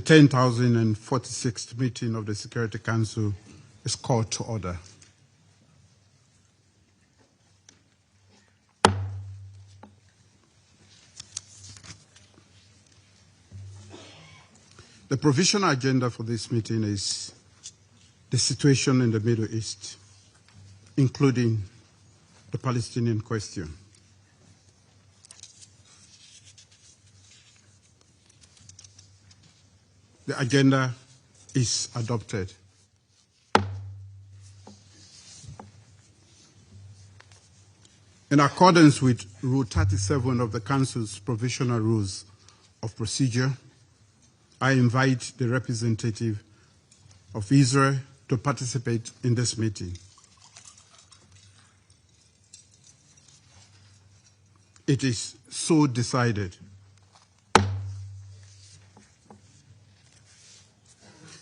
The 10,046th meeting of the Security Council is called to order. The provisional agenda for this meeting is the situation in the Middle East, including the Palestinian question. The agenda is adopted. In accordance with Rule 37 of the Council's Provisional Rules of Procedure, I invite the representative of Israel to participate in this meeting. It is so decided.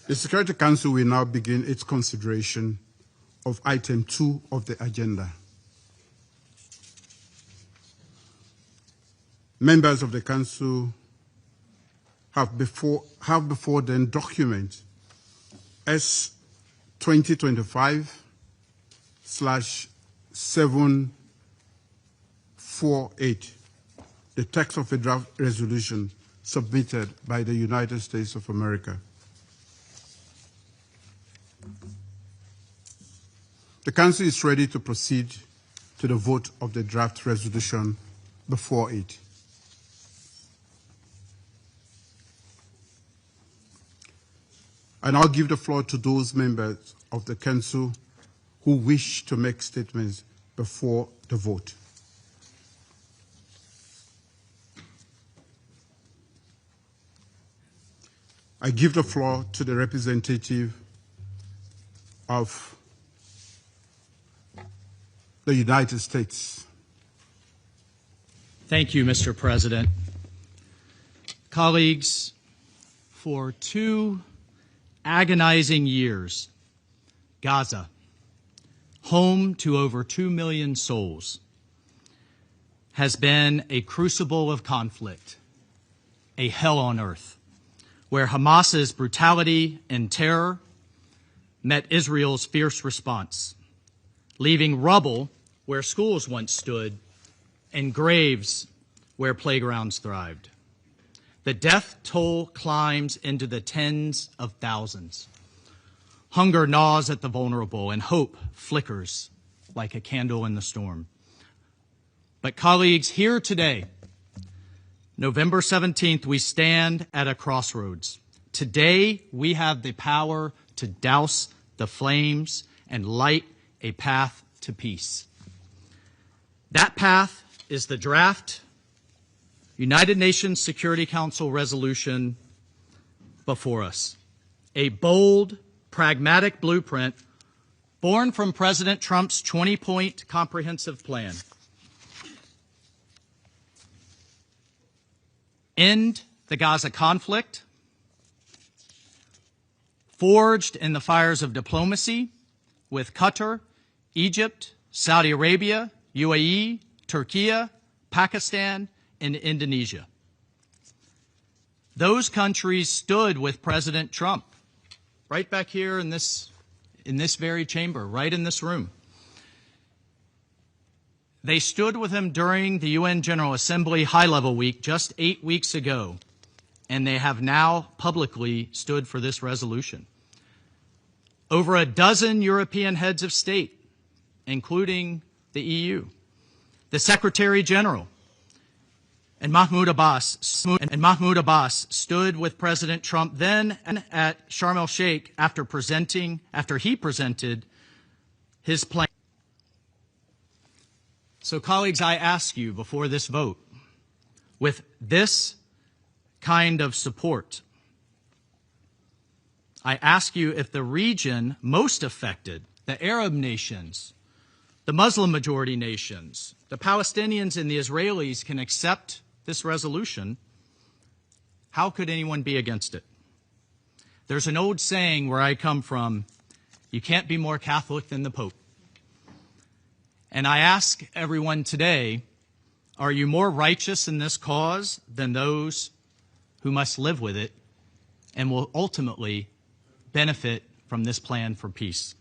The Security Council will now begin its consideration of item 2 of the agenda. Members of the Council have before them document S 2025/748, the text of a draft resolution submitted by the United States of America. The Council is ready to proceed to the vote of the draft resolution before it. I now give the floor to those members of the Council who wish to make statements before the vote. I give the floor to the representative of the United States. Thank you, Mr. President. Colleagues, for 2 agonizing years, Gaza, home to over 2 million souls, has been a crucible of conflict, a hell on earth, where Hamas's brutality and terror met Israel's fierce response, leaving rubble where schools once stood and graves where playgrounds thrived. The death toll climbs into the tens of thousands. Hunger gnaws at the vulnerable, and hope flickers like a candle in the storm. But colleagues, here today, November 17th, we stand at a crossroads. Today, we have the power to douse the flames and light a path to peace. That path is the draft United Nations Security Council resolution before us. A bold, pragmatic blueprint born from President Trump's 20-point comprehensive plan. End the Gaza conflict, forged in the fires of diplomacy with Qatar, Egypt, Saudi Arabia, UAE, Turkey, Pakistan, and Indonesia. Those countries stood with President Trump right back here in this very chamber, right in this room. They stood with him during the UN General Assembly High-Level Week just 8 weeks ago, and they have now publicly stood for this resolution. Over a dozen European heads of state, including the EU, the Secretary General, and Mahmoud Abbas stood with President Trump then at Sharm el-Sheikh after he presented his plan. So colleagues, I ask you before this vote, with this kind of support, I ask you if the region most affected, the Arab nations, the Muslim majority nations, the Palestinians and the Israelis can accept this resolution, how could anyone be against it? There's an old saying where I come from, you can't be more Catholic than the Pope. And I ask everyone today, are you more righteous in this cause than those who must live with it and will ultimately benefit from this plan for peace.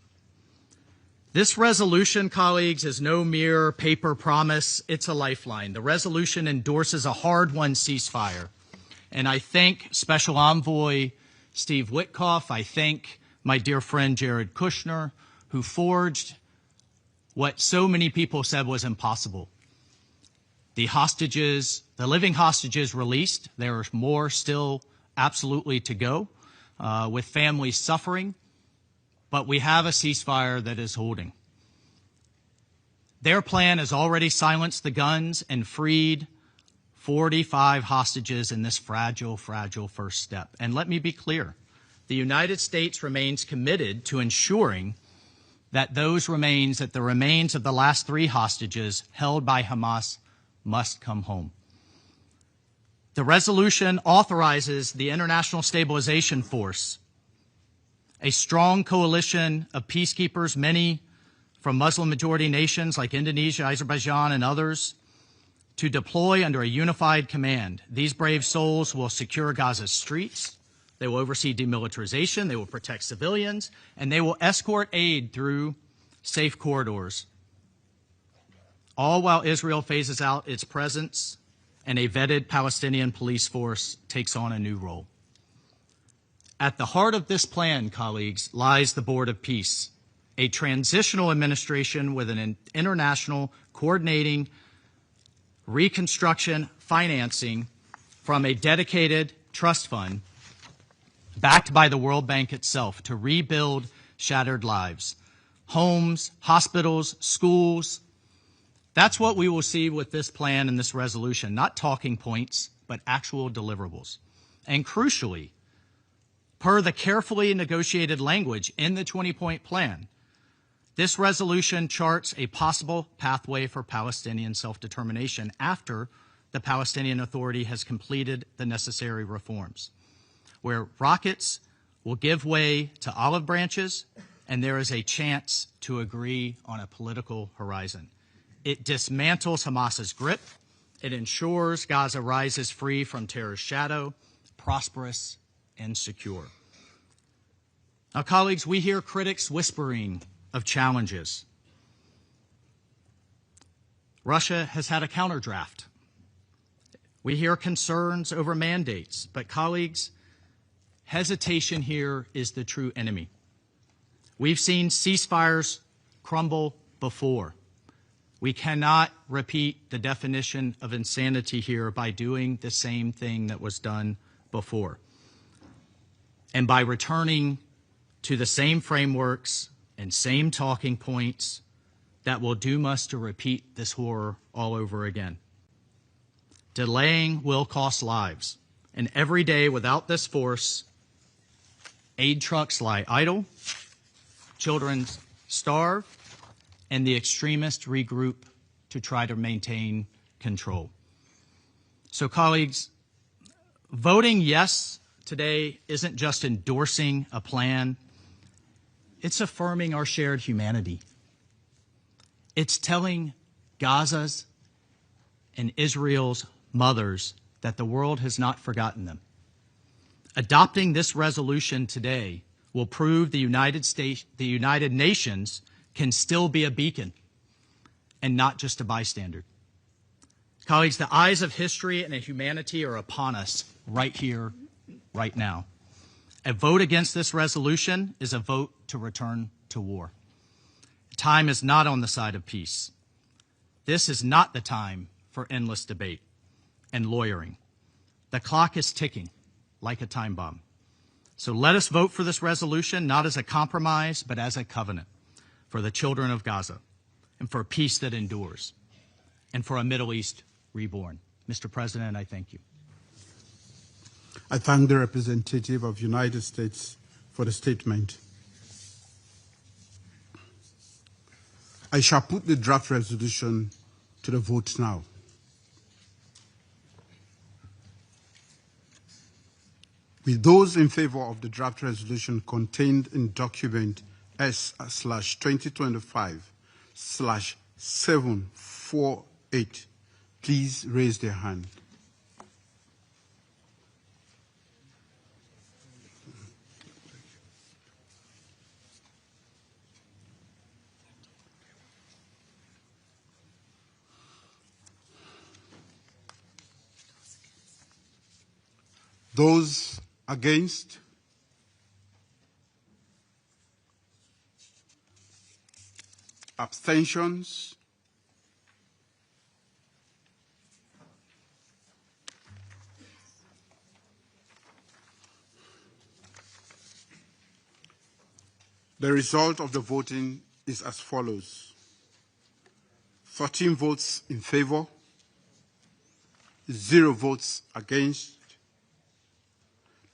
This resolution, colleagues, is no mere paper promise. It's a lifeline. The resolution endorses a hard-won ceasefire. And I thank Special Envoy Steve Witkoff. I thank my dear friend Jared Kushner, who forged what so many people said was impossible. The hostages, the living hostages released. There are more still absolutely to go, with families suffering. But we have a ceasefire that is holding. Their plan has already silenced the guns and freed 45 hostages in this fragile, fragile first step. And let me be clear, the United States remains committed to ensuring that the remains of the last 3 hostages held by Hamas must come home. The resolution authorizes the International Stabilization Force, a strong coalition of peacekeepers, many from Muslim-majority nations like Indonesia, Azerbaijan, and others, to deploy under a unified command. These brave souls will secure Gaza's streets, they will oversee demilitarization, they will protect civilians, and they will escort aid through safe corridors, all while Israel phases out its presence and a vetted Palestinian police force takes on a new role. At the heart of this plan, colleagues, lies the Board of Peace, a transitional administration with an international coordinating reconstruction financing from a dedicated trust fund backed by the World Bank itself to rebuild shattered lives, homes, hospitals, schools. That's what we will see with this plan and this resolution, not talking points, but actual deliverables. And crucially, per the carefully negotiated language in the 20-point plan, this resolution charts a possible pathway for Palestinian self-determination after the Palestinian Authority has completed the necessary reforms, where rockets will give way to olive branches and there is a chance to agree on a political horizon. It dismantles Hamas's grip. It ensures Gaza rises free from terror's shadow, prosperous and secure. Now, colleagues, we hear critics whispering of challenges. Russia has had a counterdraft. We hear concerns over mandates, but colleagues, hesitation here is the true enemy. We've seen ceasefires crumble before. We cannot repeat the definition of insanity here by doing the same thing that was done before, and by returning to the same frameworks and same talking points that will doom us to repeat this horror all over again. Delaying will cost lives, and every day without this force, aid trucks lie idle, children starve, and the extremists regroup to try to maintain control. So, colleagues, voting yes today isn't just endorsing a plan. It's affirming our shared humanity. It's telling Gaza's and Israel's mothers that the world has not forgotten them. Adopting this resolution today will prove the United Nations can still be a beacon and not just a bystander. Colleagues, the eyes of history and humanity are upon us right here, right now. A vote against this resolution is a vote to return to war. Time is not on the side of peace. This is not the time for endless debate and lawyering. The clock is ticking like a time bomb. So let us vote for this resolution, not as a compromise, but as a covenant for the children of Gaza and for a peace that endures and for a Middle East reborn. Mr. President, I thank you. I thank the representative of the United States for the statement. I shall put the draft resolution to the vote now. With those in favor of the draft resolution contained in document S/2025/748, please raise their hand. Those against? Abstentions? The result of the voting is as follows: 13 votes in favor, 0 votes against,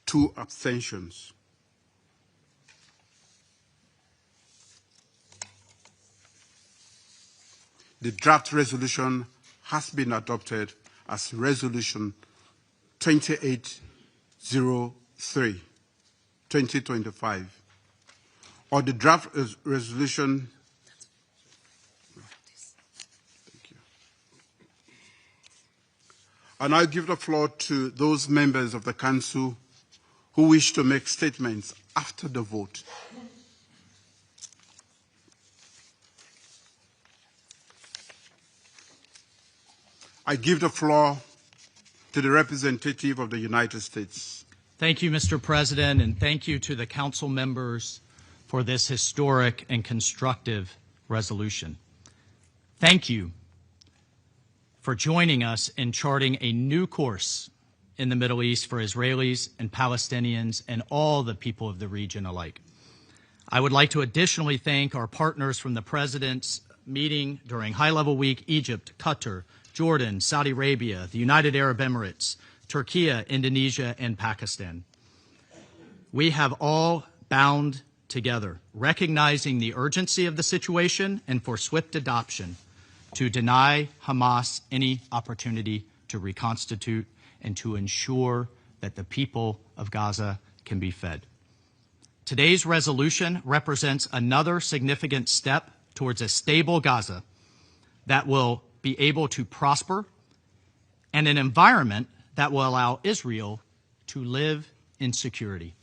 2 abstentions. The draft resolution has been adopted as Resolution 2803, 2025, or the draft resolution. Thank you. I now give the floor to those members of the Council who wish to make statements after the vote. I give the floor to the representative of the United States. Thank you, Mr. President, and thank you to the Council members for this historic and constructive resolution. Thank you for joining us in charting a new course in the Middle East for Israelis and Palestinians and all the people of the region alike. I would like to additionally thank our partners from the President's meeting during High-Level Week: Egypt, Qatar, Jordan, Saudi Arabia, the United Arab Emirates, Turkey, Indonesia, and Pakistan. We have all bound together, recognizing the urgency of the situation and for swift adoption to deny Hamas any opportunity to reconstitute and to ensure that the people of Gaza can be fed. Today's resolution represents another significant step towards a stable Gaza that will be able to prosper and an environment that will allow Israel to live in security.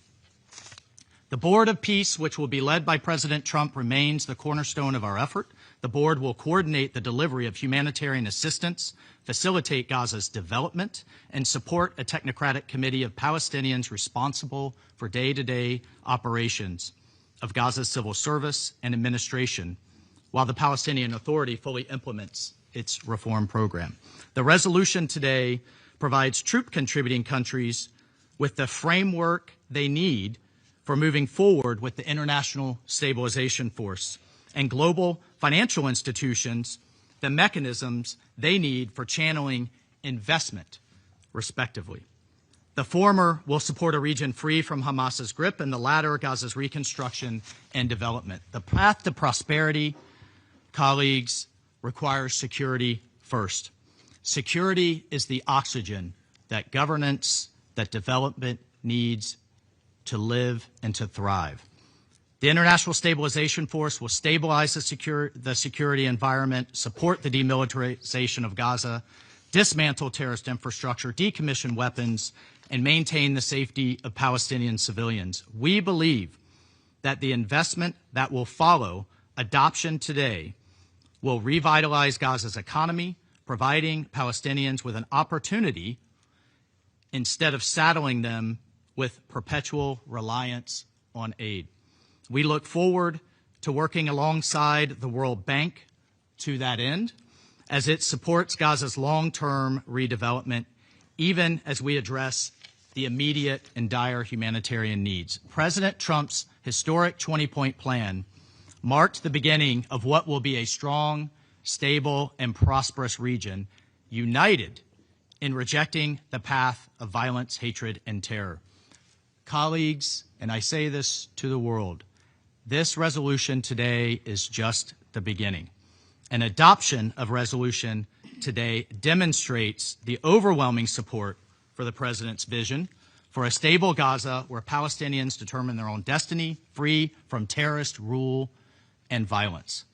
The Board of Peace, which will be led by President Trump, remains the cornerstone of our effort. The board will coordinate the delivery of humanitarian assistance, facilitate Gaza's development, and support a technocratic committee of Palestinians responsible for day-to-day operations of Gaza's civil service and administration, while the Palestinian Authority fully implements its reform program. The resolution today provides troop-contributing countries with the framework they need for moving forward with the International Stabilization Force and global financial institutions the mechanisms they need for channeling investment, respectively. The former will support a region free from Hamas's grip, and the latter, Gaza's reconstruction and development. The path to prosperity, colleagues, requires security first. Security is the oxygen that governance, that development needs to live and to thrive. The International Stabilization Force will stabilize the security environment, support the demilitarization of Gaza, dismantle terrorist infrastructure, decommission weapons, and maintain the safety of Palestinian civilians. We believe that the investment that will follow adoption today will revitalize Gaza's economy, providing Palestinians with an opportunity instead of saddling them with perpetual reliance on aid. We look forward to working alongside the World Bank to that end as it supports Gaza's long-term redevelopment, even as we address the immediate and dire humanitarian needs. President Trump's historic 20-point plan marked the beginning of what will be a strong, stable, and prosperous region, united in rejecting the path of violence, hatred, and terror. Colleagues, and I say this to the world, this resolution today is just the beginning. An adoption of resolution today demonstrates the overwhelming support for the President's vision for a stable Gaza where Palestinians determine their own destiny, free from terrorist rule and violence.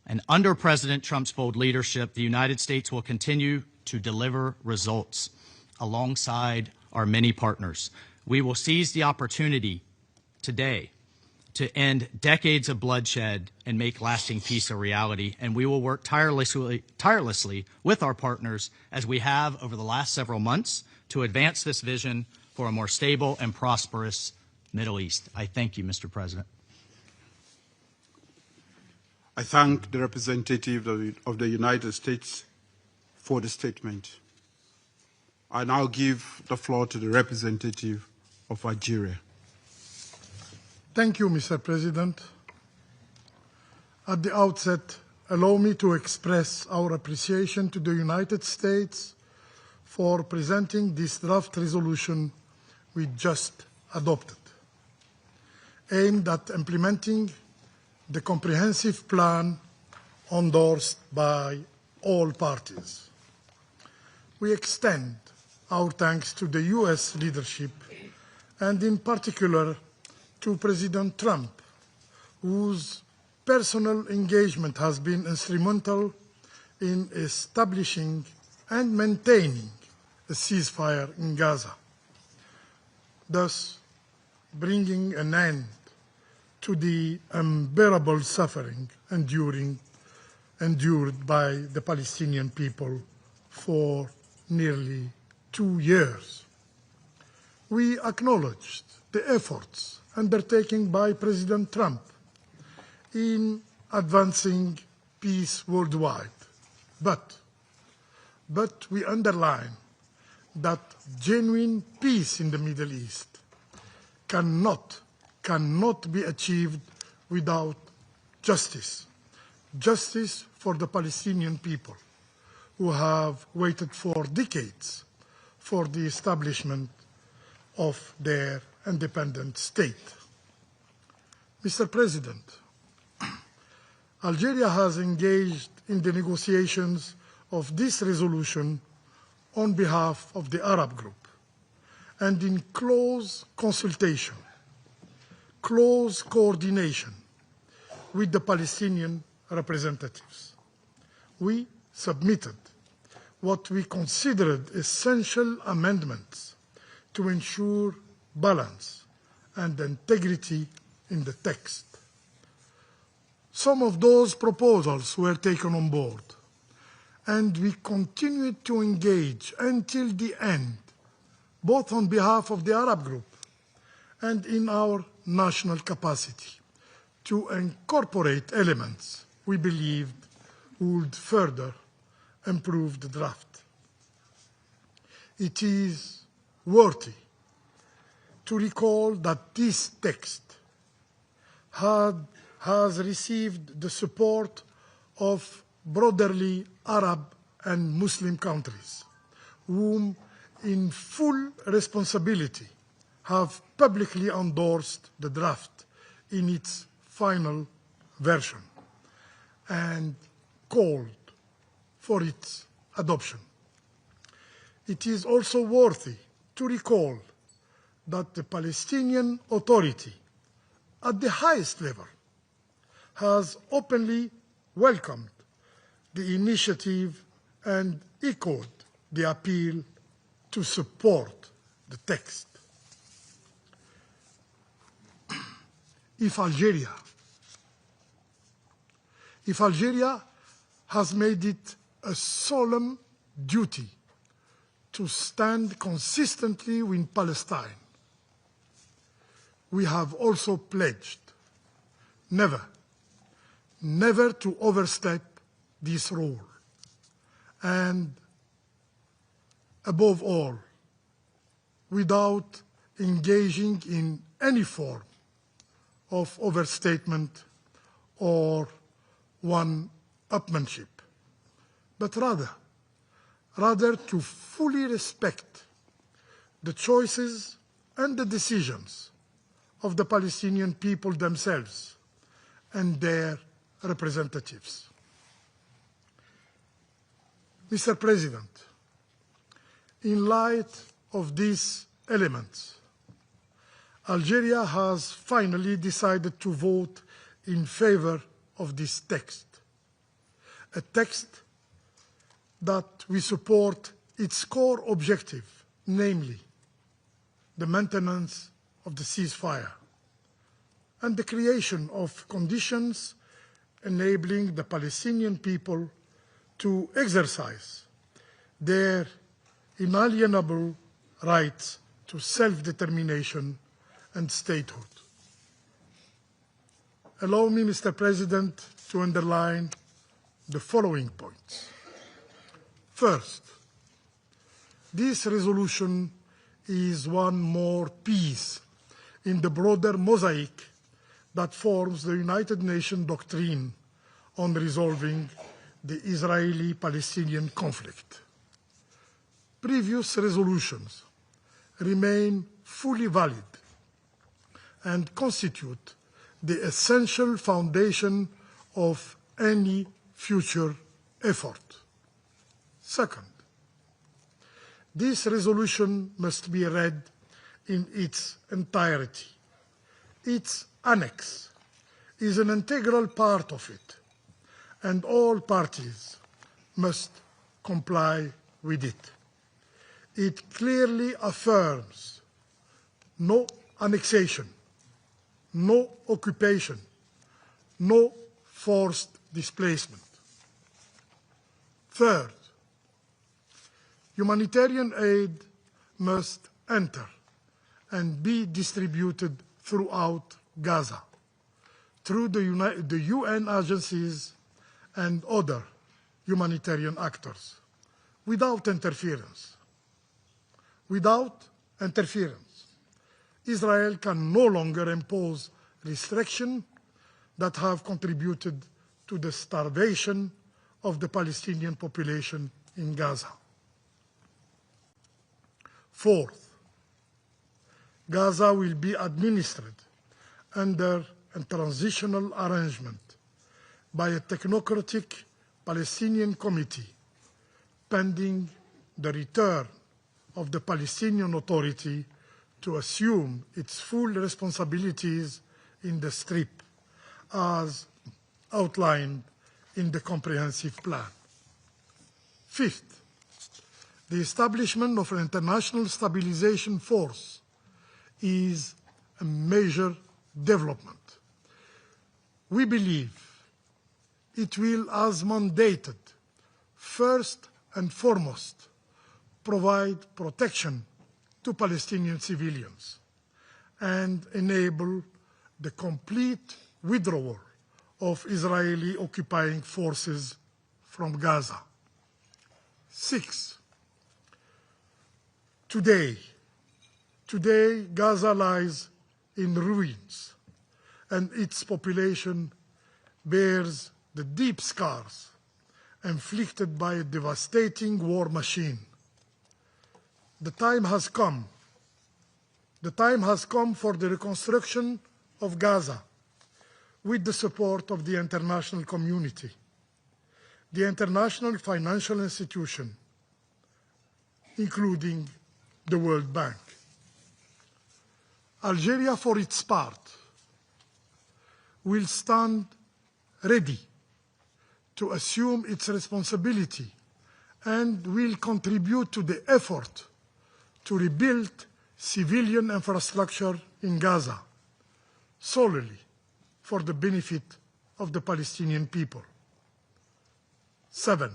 And under President Trump's bold leadership, the United States will continue to deliver results alongside our many partners. We will seize the opportunity today to end decades of bloodshed and make lasting peace a reality, and we will work tirelessly with our partners, as we have over the last several months, to advance this vision for a more stable and prosperous Middle East. I thank you, Mr. President. I thank the representative of the United States for the statement. I now give the floor to the representative of Algeria. Thank you, Mr. President. At the outset, allow me to express our appreciation to the United States for presenting this draft resolution we just adopted, aimed at implementing the comprehensive plan endorsed by all parties. We extend our thanks to the U.S. leadership and in particular to President Trump, whose personal engagement has been instrumental in establishing and maintaining a ceasefire in Gaza, thus bringing an end to the unbearable suffering endured by the Palestinian people for nearly 2 years. We acknowledged the efforts undertaken by President Trump in advancing peace worldwide, but we underline that genuine peace in the Middle East cannot be achieved without justice. Justice for the Palestinian people who have waited for decades for the establishment of their independent state. Mr. President, Algeria has engaged in the negotiations of this resolution on behalf of the Arab group and in close consultation, close coordination with the Palestinian representatives. We submitted what we considered essential amendments to ensure balance and integrity in the text. Some of those proposals were taken on board, and we continued to engage until the end, both on behalf of the Arab group and in our national capacity, to incorporate elements we believed would further improve the draft. It is worthy to recall that this text has received the support of broadly Arab and Muslim countries, whom in full responsibility have publicly endorsed the draft in its final version and called for its adoption. It is also worthy to recall that the Palestinian Authority at the highest level has openly welcomed the initiative and echoed the appeal to support the text. If Algeria has made it a solemn duty to stand consistently with Palestine, we have also pledged never to overstep this role, and above all, without engaging in any form of overstatement or one-upmanship, but rather to fully respect the choices and the decisions of the Palestinian people themselves and their representatives. Mr. President, in light of these elements, Algeria has finally decided to vote in favor of this text, a text that we support its core objective, namely the maintenance of the ceasefire and the creation of conditions enabling the Palestinian people to exercise their inalienable rights to self-determination and statehood. Allow me, Mr. President, to underline the following points. First, this resolution is one more piece in the broader mosaic that forms the United Nations doctrine on resolving the Israeli-Palestinian conflict. Previous resolutions remain fully valid and constitute the essential foundation of any future effort. Second, this resolution must be read in its entirety. Its annex is an integral part of it, and all parties must comply with it. It clearly affirms no annexation, no occupation, no forced displacement. Third, humanitarian aid must enter and be distributed throughout Gaza through the UN agencies and other humanitarian actors without interference. Without interference, Israel can no longer impose restrictions that have contributed to the starvation of the Palestinian population in Gaza. Fourth, Gaza will be administered under a transitional arrangement by a technocratic Palestinian committee pending the return of the Palestinian Authority to assume its full responsibilities in the Strip as outlined in the comprehensive plan. Fifth, the establishment of an international stabilization force is a major development. We believe it will, as mandated, first and foremost, provide protection to Palestinian civilians and enable the complete withdrawal of Israeli occupying forces from Gaza. Six, today, Gaza lies in ruins, and its population bears the deep scars inflicted by a devastating war machine. The time has come. The time has come for the reconstruction of Gaza with the support of the international community, the international financial institution, including the World Bank. Algeria, for its part, will stand ready to assume its responsibility and will contribute to the effort to rebuild civilian infrastructure in Gaza solely for the benefit of the Palestinian people. 7.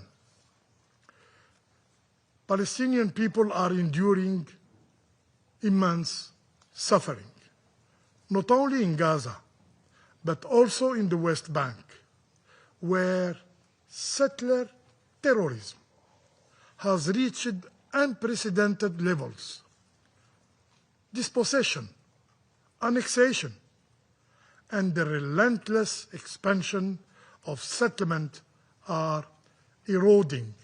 Palestinian people are enduring immense suffering, not only in Gaza, but also in the West Bank, where settler terrorism has reached unprecedented levels. Dispossession, annexation, and the relentless expansion of settlement are eroding,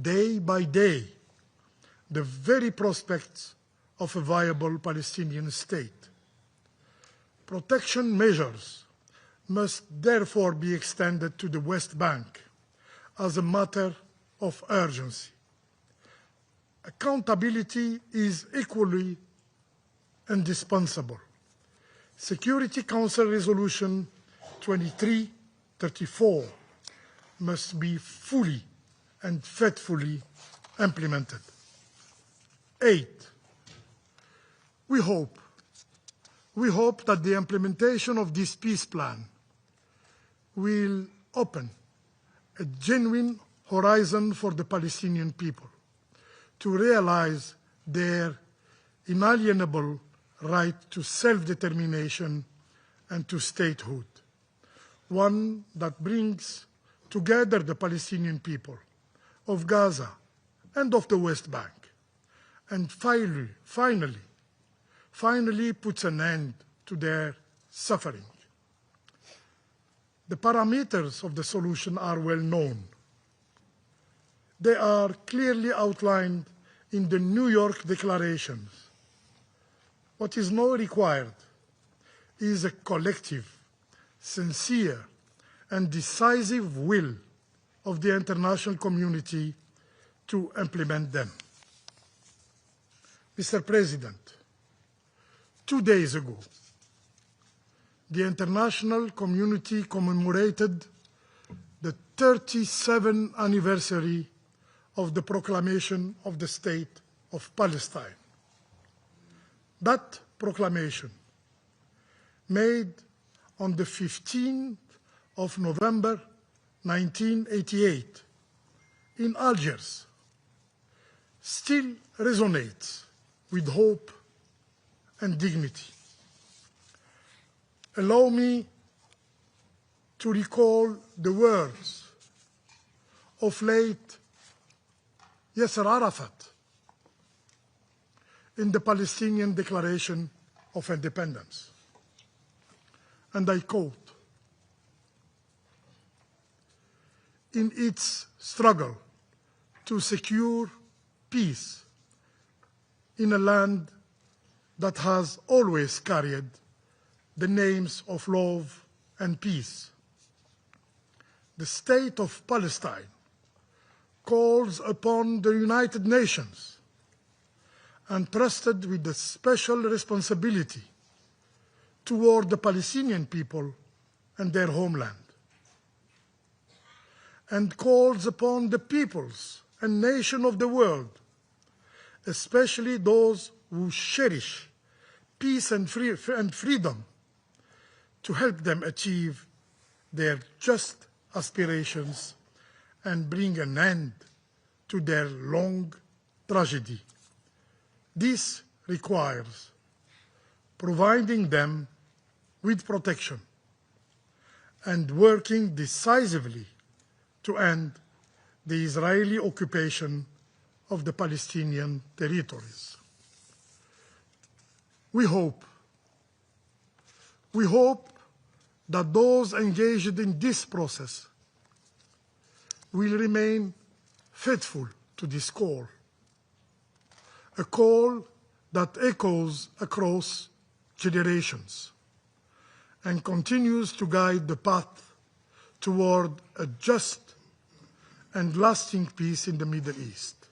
day by day, the very prospects of a viable Palestinian state. Protection measures must therefore be extended to the West Bank as a matter of urgency. Accountability is equally indispensable. Security Council Resolution 2334 must be fully and faithfully implemented. 8. We hope that the implementation of this peace plan will open a genuine horizon for the Palestinian people to realize their inalienable right to self-determination and to statehood, one that brings together the Palestinian people of Gaza and of the West Bank, and finally puts an end to their suffering. The parameters of the solution are well known. They are clearly outlined in the New York declarations. What is now required is a collective, sincere, and decisive will of the international community to implement them. Mr. President, 2 days ago, the international community commemorated the 37th anniversary of the proclamation of the State of Palestine. That proclamation, made on the 15th of November 1988 in Algiers, still resonates with hope and dignity. Allow me to recall the words of late Yasser Arafat in the Palestinian Declaration of Independence. And I quote, "In its struggle to secure peace in a land that has always carried the names of love and peace, the State of Palestine calls upon the United Nations, entrusted with the special responsibility toward the Palestinian people and their homeland, and calls upon the peoples and nations of the world, especially those who cherish peace and freedom, to help them achieve their just aspirations and bring an end to their long tragedy. This requires providing them with protection and working decisively to end the Israeli occupation of the Palestinian territories. We hope that those engaged in this process will remain faithful to this call, a call that echoes across generations and continues to guide the path toward a just and lasting peace in the Middle East.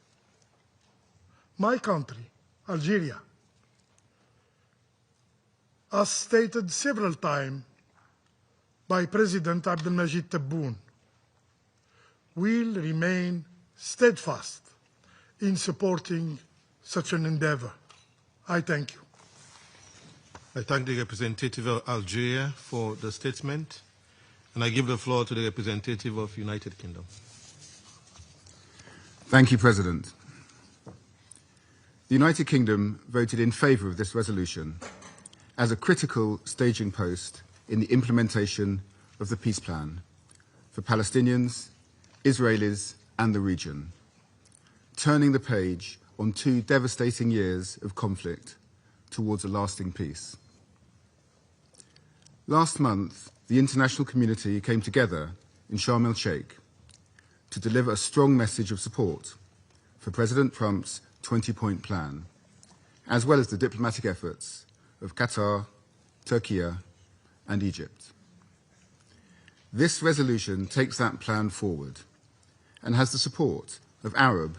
My country, Algeria, as stated several times by President Abdelmajid Tebboune, will remain steadfast in supporting such an endeavor. I thank you. I thank the representative of Algeria for the statement, and I give the floor to the representative of United Kingdom. Thank you, President. The United Kingdom voted in favour of this resolution as a critical staging post in the implementation of the peace plan for Palestinians, Israelis and the region, turning the page on 2 devastating years of conflict towards a lasting peace. Last month, the international community came together in Sharm el-Sheikh to deliver a strong message of support for President Trump's 20-point plan, as well as the diplomatic efforts of Qatar, Turkey and Egypt. This resolution takes that plan forward and has the support of Arab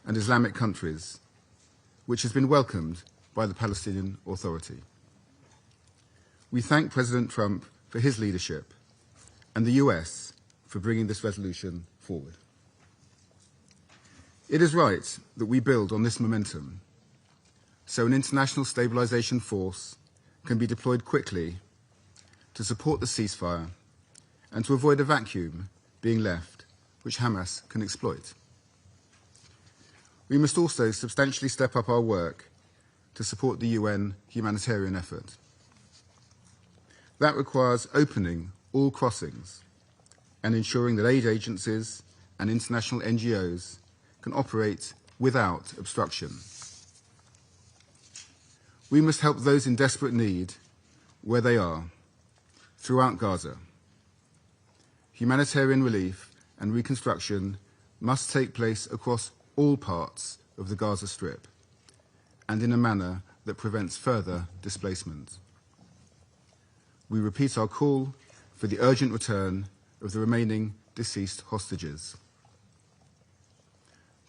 and Islamic countries, which has been welcomed by the Palestinian Authority. We thank President Trump for his leadership and the US for bringing this resolution forward. It is right that we build on this momentum so an international stabilization force can be deployed quickly to support the ceasefire and to avoid a vacuum being left which Hamas can exploit. We must also substantially step up our work to support the UN humanitarian effort. That requires opening all crossings and ensuring that aid agencies and international NGOs can operate without obstruction. We must help those in desperate need where they are, throughout Gaza. Humanitarian relief and reconstruction must take place across all parts of the Gaza Strip and in a manner that prevents further displacement. We repeat our call for the urgent return of the remaining deceased hostages.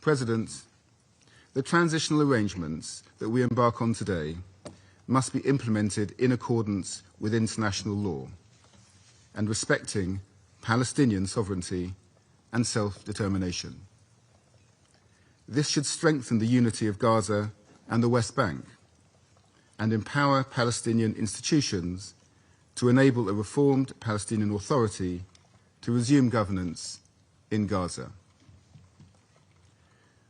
President, the transitional arrangements that we embark on today must be implemented in accordance with international law and respecting Palestinian sovereignty and self-determination. This should strengthen the unity of Gaza and the West Bank and empower Palestinian institutions to enable a reformed Palestinian Authority to resume governance in Gaza.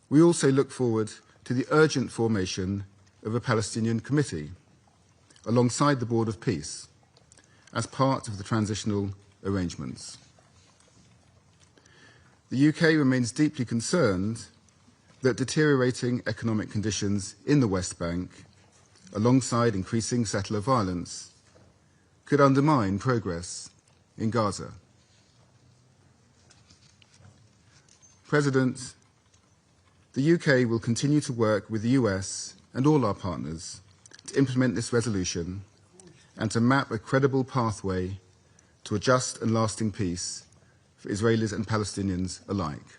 We also look forward to the urgent formation of a Palestinian Committee alongside the Board of Peace as part of the transitional arrangements. The UK remains deeply concerned that deteriorating economic conditions in the West Bank, alongside increasing settler violence, could undermine progress in Gaza. President, the UK will continue to work with the US and all our partners to implement this resolution and to map a credible pathway to a just and lasting peace for Israelis and Palestinians alike,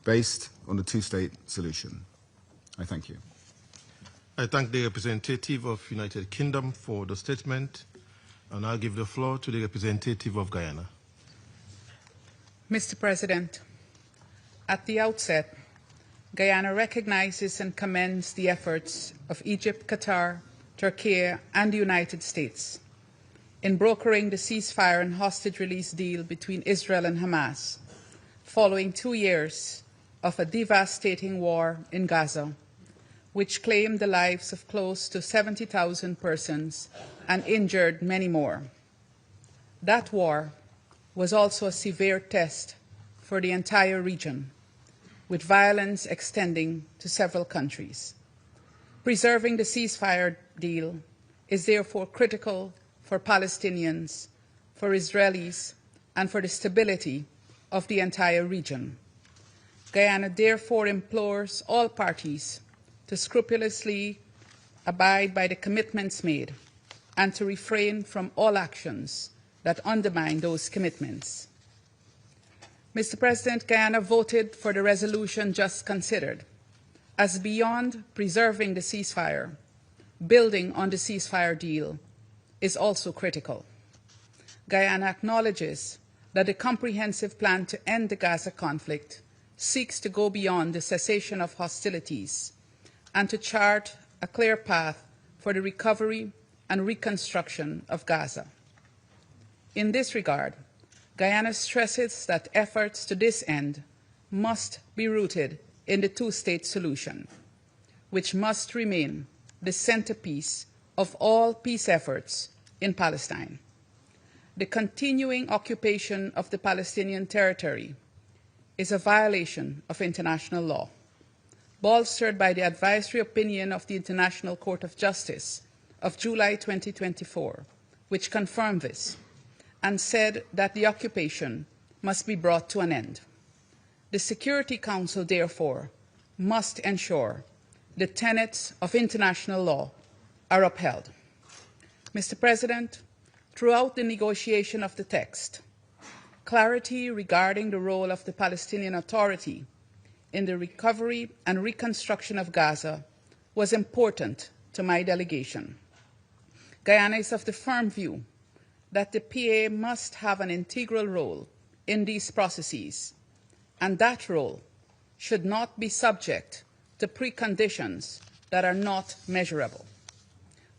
based on a two-state solution. I thank you. I thank the representative of United Kingdom for the statement, and I'll give the floor to the representative of Guyana. Mr. President, at the outset, Guyana recognizes and commends the efforts of Egypt, Qatar, Turkey, and the United States in brokering the ceasefire and hostage release deal between Israel and Hamas, following 2 years of a devastating war in Gaza, which claimed the lives of close to 70,000 persons and injured many more. That war was also a severe test for the entire region, with violence extending to several countries. Preserving the ceasefire deal is therefore critical for Palestinians, for Israelis, and for the stability of the entire region. Guyana therefore implores all parties to scrupulously abide by the commitments made and to refrain from all actions that undermine those commitments. Mr. President, Guyana voted for the resolution just considered, as beyond preserving the ceasefire, building on the ceasefire deal is also critical. Guyana acknowledges that the comprehensive plan to end the Gaza conflict seeks to go beyond the cessation of hostilities and to chart a clear path for the recovery and reconstruction of Gaza. In this regard, Guyana stresses that efforts to this end must be rooted in the two-state solution, which must remain the centerpiece of all peace efforts in Palestine. The continuing occupation of the Palestinian territory is a violation of international law, bolstered by the advisory opinion of the International Court of Justice of July 2024, which confirmed this and said that the occupation must be brought to an end. The Security Council, therefore, must ensure the tenets of international law are upheld. Mr. President, throughout the negotiation of the text, clarity regarding the role of the Palestinian Authority in the recovery and reconstruction of Gaza was important to my delegation. Guyana is of the firm view that the PA must have an integral role in these processes, and that role should not be subject to preconditions that are not measurable.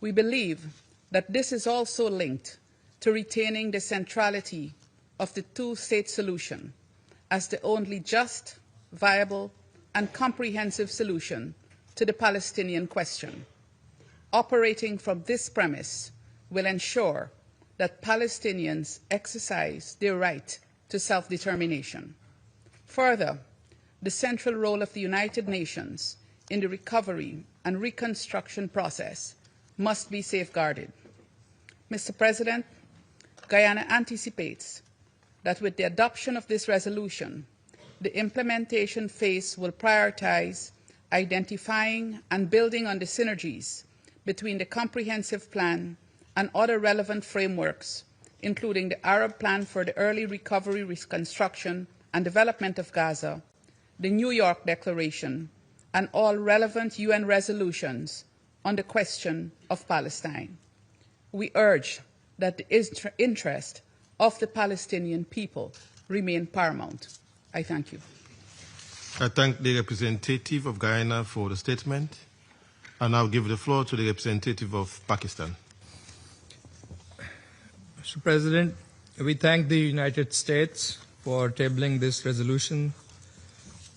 We believe that this is also linked to retaining the centrality of the two-state solution as the only just, viable, and comprehensive solution to the Palestinian question, operating from this premise will ensure that Palestinians exercise their right to self-determination. Further, the central role of the United Nations in the recovery and reconstruction process must be safeguarded. Mr. President, Guyana anticipates that with the adoption of this resolution, the implementation phase will prioritize identifying and building on the synergies between the comprehensive plan and other relevant frameworks, including the Arab Plan for the Early Recovery, Reconstruction and Development of Gaza, the New York Declaration, and all relevant UN resolutions on the question of Palestine. We urge that the interest of the Palestinian people remain paramount. I thank you. I thank the representative of Guyana for the statement. I now give the floor to the representative of Pakistan. Mr. President, we thank the United States for tabling this resolution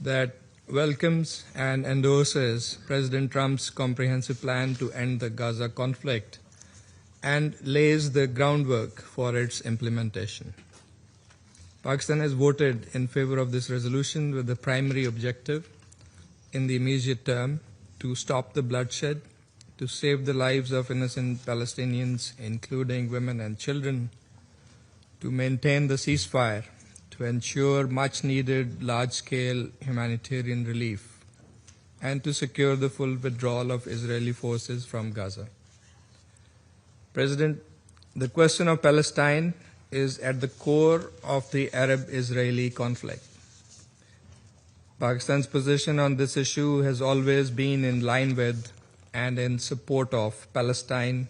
that welcomes and endorses President Trump's comprehensive plan to end the Gaza conflict and lays the groundwork for its implementation. Pakistan has voted in favor of this resolution with the primary objective in the immediate term to stop the bloodshed, to save the lives of innocent Palestinians, including women and children, to maintain the ceasefire, to ensure much-needed large-scale humanitarian relief, and to secure the full withdrawal of Israeli forces from Gaza. President, the question of Palestine is at the core of the Arab-Israeli conflict. Pakistan's position on this issue has always been in line with and in support of Palestine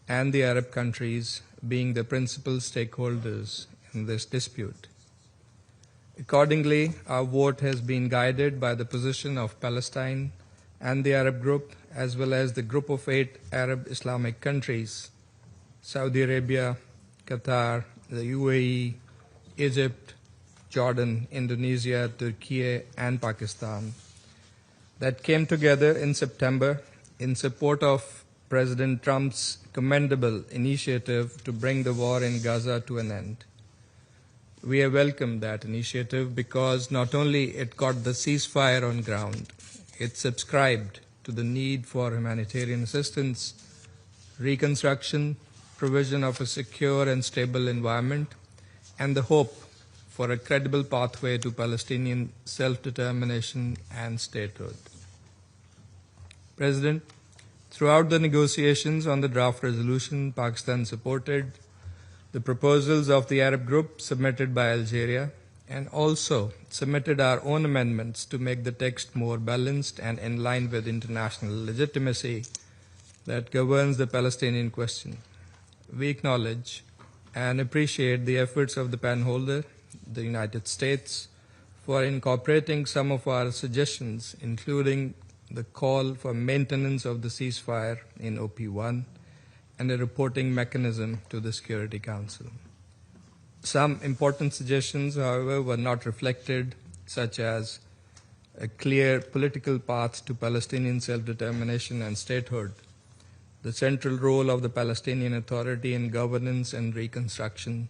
and the Arab countries being the principal stakeholders in this dispute. Accordingly, our vote has been guided by the position of Palestine and the Arab group, as well as the group of 8 Arab Islamic countries, Saudi Arabia, Qatar, the UAE, Egypt, Jordan, Indonesia, Turkey, and Pakistan, that came together in September in support of President Trump's commendable initiative to bring the war in Gaza to an end. We have welcomed that initiative because not only it got the ceasefire on ground, it subscribed to the need for humanitarian assistance, reconstruction, provision of a secure and stable environment, and the hope for a credible pathway to Palestinian self-determination and statehood. President, throughout the negotiations on the draft resolution, Pakistan supported the proposals of the Arab group submitted by Algeria and also submitted our own amendments to make the text more balanced and in line with international legitimacy that governs the Palestinian question. We acknowledge and appreciate the efforts of the pen holder, the United States, for incorporating some of our suggestions, including the call for maintenance of the ceasefire in OP1 and a reporting mechanism to the Security Council. Some important suggestions, however, were not reflected, such as a clear political path to Palestinian self-determination and statehood, the central role of the Palestinian Authority in governance and reconstruction,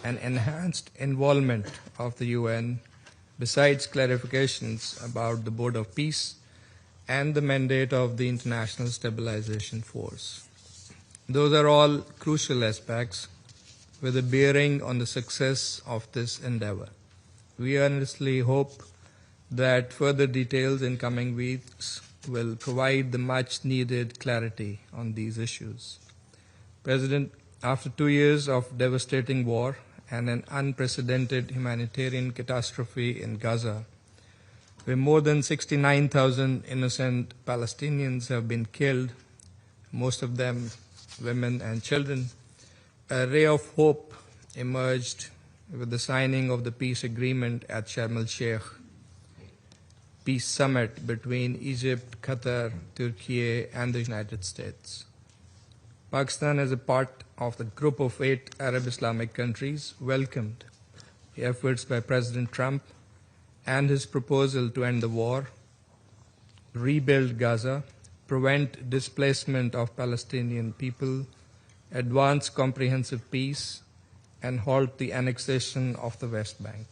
and enhanced involvement of the UN, besides clarifications about the Board of Peace and the mandate of the International Stabilization Force. Those are all crucial aspects with a bearing on the success of this endeavor. We earnestly hope that further details in coming weeks will provide the much-needed clarity on these issues. President, after 2 years of devastating war and an unprecedented humanitarian catastrophe in Gaza, where more than 69,000 innocent Palestinians have been killed, most of them women and children, a ray of hope emerged with the signing of the peace agreement at Sharm el-Sheikh, peace summit between Egypt, Qatar, Turkey, and the United States. Pakistan, as a part of the group of 8 Arab Islamic countries, welcomed the efforts by President Trump and his proposal to end the war, rebuild Gaza, prevent displacement of Palestinian people, advance comprehensive peace, and halt the annexation of the West Bank.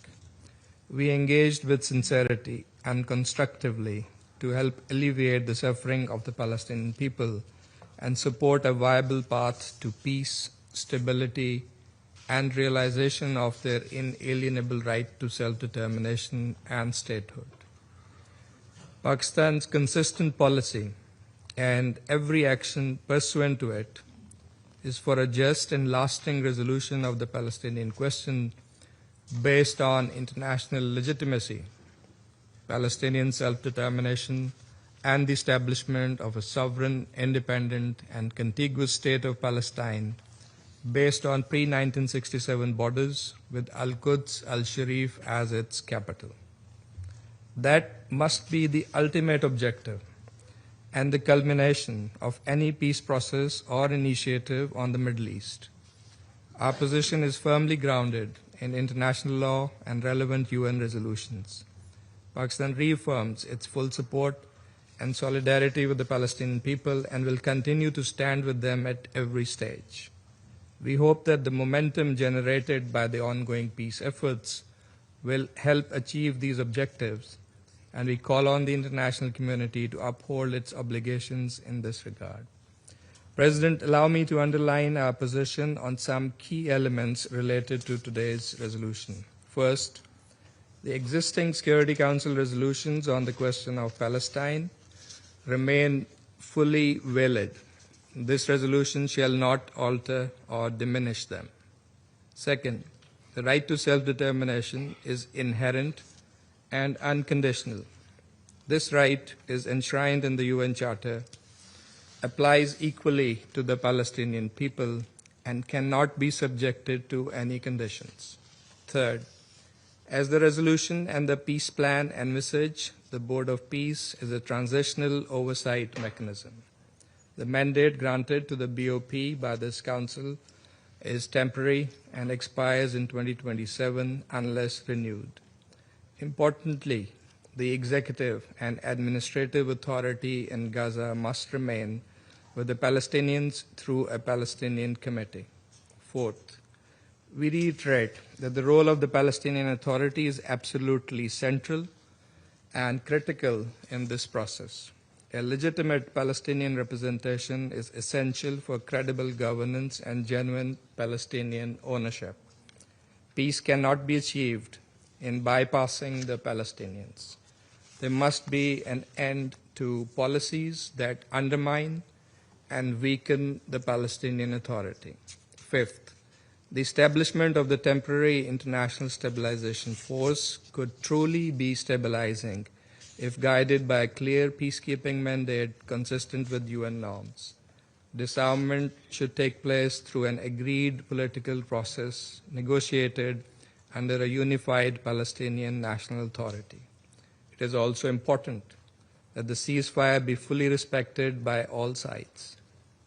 We engaged with sincerity and constructively to help alleviate the suffering of the Palestinian people and support a viable path to peace, stability, and realization of their inalienable right to self-determination and statehood. Pakistan's consistent policy and every action pursuant to it is for a just and lasting resolution of the Palestinian question based on international legitimacy, Palestinian self-determination, and the establishment of a sovereign, independent, and contiguous state of Palestine based on pre-1967 borders with Al-Quds Al-Sharif as its capital. That must be the ultimate objective and the culmination of any peace process or initiative on the Middle East. Our position is firmly grounded in international law and relevant UN resolutions. Pakistan reaffirms its full support and solidarity with the Palestinian people and will continue to stand with them at every stage. We hope that the momentum generated by the ongoing peace efforts will help achieve these objectives, and we call on the international community to uphold its obligations in this regard. President, allow me to underline our position on some key elements related to today's resolution. First, the existing Security Council resolutions on the question of Palestine remain fully valid. This resolution shall not alter or diminish them. Second, the right to self-determination is inherent and unconditional. This right is enshrined in the UN Charter, applies equally to the Palestinian people, and cannot be subjected to any conditions. Third, as the resolution and the peace plan envisage, the Board of Peace is a transitional oversight mechanism. The mandate granted to the BOP by this Council is temporary and expires in 2027 unless renewed. Importantly, the executive and administrative authority in Gaza must remain with the Palestinians through a Palestinian committee. Fourth, we reiterate that the role of the Palestinian Authority is absolutely central and critical in this process. A legitimate Palestinian representation is essential for credible governance and genuine Palestinian ownership. Peace cannot be achieved in bypassing the Palestinians. There must be an end to policies that undermine and weaken the Palestinian Authority. Fifth, the establishment of the temporary International Stabilization Force could truly be stabilizing if guided by a clear peacekeeping mandate consistent with UN norms. Disarmament should take place through an agreed political process negotiated under a unified Palestinian National Authority. It is also important that the ceasefire be fully respected by all sides.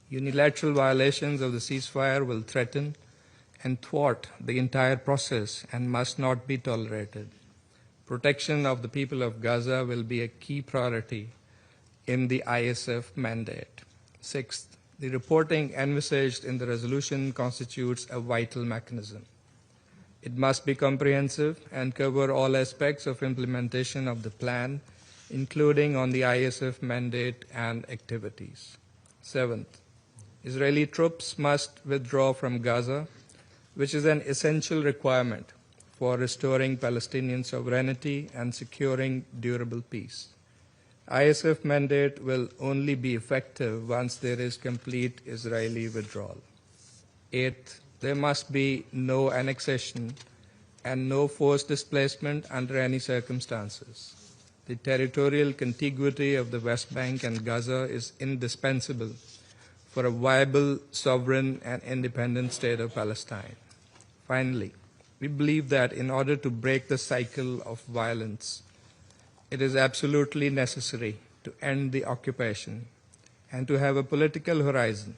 Unilateral violations of the ceasefire will threaten and thwart the entire process and must not be tolerated. Protection of the people of Gaza will be a key priority in the ISF mandate. Sixth, the reporting envisaged in the resolution constitutes a vital mechanism. It must be comprehensive and cover all aspects of implementation of the plan, including on the ISF mandate and activities. Seventh, Israeli troops must withdraw from Gaza, which is an essential requirement for restoring Palestinian sovereignty and securing durable peace. ISF mandate will only be effective once there is complete Israeli withdrawal. Eighth, there must be no annexation and no forced displacement under any circumstances. The territorial contiguity of the West Bank and Gaza is indispensable for a viable, sovereign, and independent state of Palestine. Finally, we believe that in order to break the cycle of violence, it is absolutely necessary to end the occupation and to have a political horizon,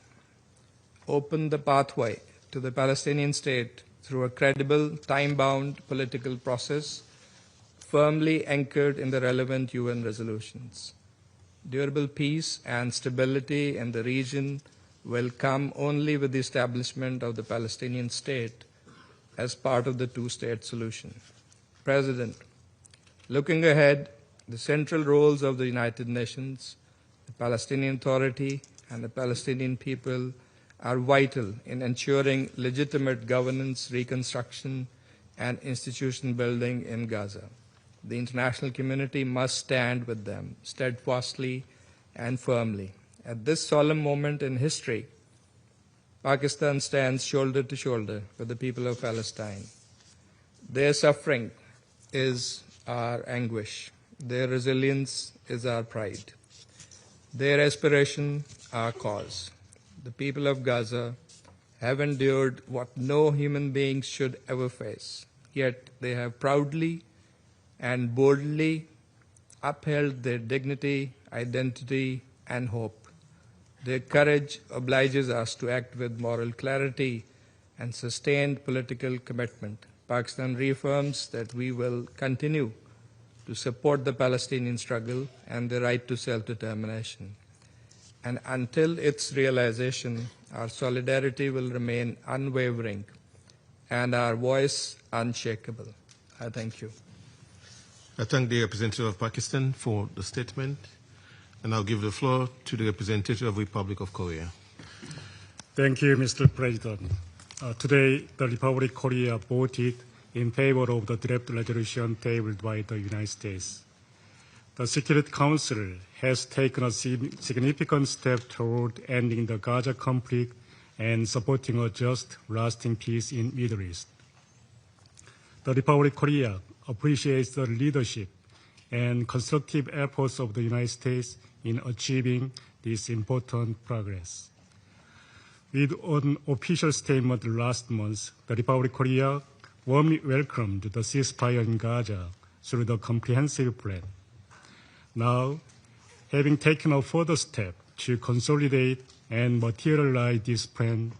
open the pathway to the Palestinian state through a credible, time-bound political process firmly anchored in the relevant UN resolutions. Durable peace and stability in the region will come only with the establishment of the Palestinian state as part of the two-state solution. President, looking ahead, the central roles of the United Nations, the Palestinian Authority, and the Palestinian people are vital in ensuring legitimate governance, reconstruction, and institution building in Gaza. The international community must stand with them steadfastly and firmly. At this solemn moment in history, Pakistan stands shoulder to shoulder with the people of Palestine. Their suffering is our anguish. Their resilience is our pride. Their aspiration, our cause. The people of Gaza have endured what no human being should ever face, yet they have proudly and boldly upheld their dignity, identity, and hope. Their courage obliges us to act with moral clarity and sustained political commitment. Pakistan reaffirms that we will continue to support the Palestinian struggle and the right to self-determination. And until its realization, our solidarity will remain unwavering and our voice unshakable. I thank you. I thank the representative of Pakistan for the statement, and I'll give the floor to the representative of the Republic of Korea. Thank you, Mr. President. Today, the Republic of Korea voted in favor of the draft resolution tabled by the United States. The Security Council has taken a significant step toward ending the Gaza conflict and supporting a just, lasting peace in the Middle East. The Republic of Korea appreciates the leadership and constructive efforts of the United States in achieving this important progress. With an official statement last month, the Republic of Korea warmly welcomed the ceasefire in Gaza through the comprehensive plan. Now, having taken a further step to consolidate and materialize this plan,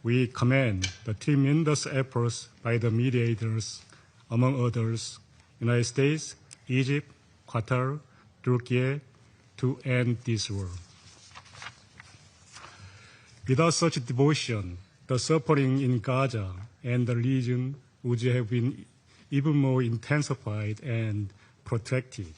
we commend the tremendous efforts by the mediators, among others, United States, Egypt, Qatar, Turkey, to end this war. Without such devotion, the suffering in Gaza and the region would have been even more intensified and protracted.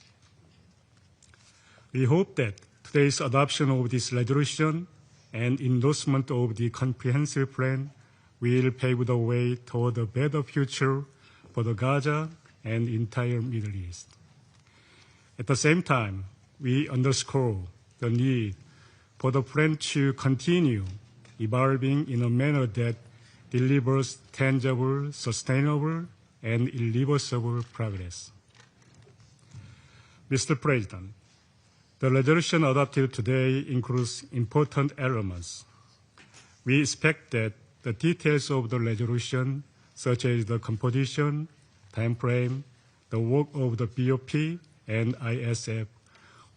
We hope that today's adoption of this resolution and endorsement of the comprehensive plan will pave the way toward a better future for the Gaza and the entire Middle East. At the same time, we underscore the need for the plan to continue evolving in a manner that delivers tangible, sustainable, and irreversible progress. Mr. President, the resolution adopted today includes important elements. We expect that the details of the resolution, such as the composition, time frame, the work of the BOP and ISF,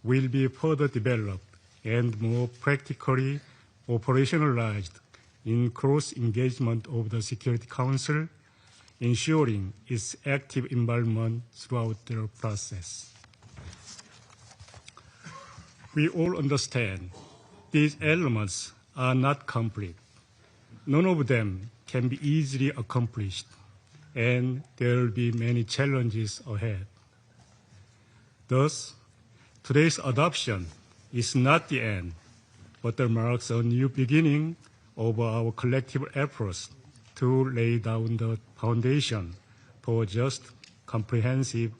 will be further developed and more practically operationalized in close engagement of the Security Council, ensuring its active involvement throughout the process. We all understand these elements are not complete. None of them can be easily accomplished, and there will be many challenges ahead. Thus, today's adoption is not the end, but it marks a new beginning of our collective efforts to lay down the foundation for just, comprehensive,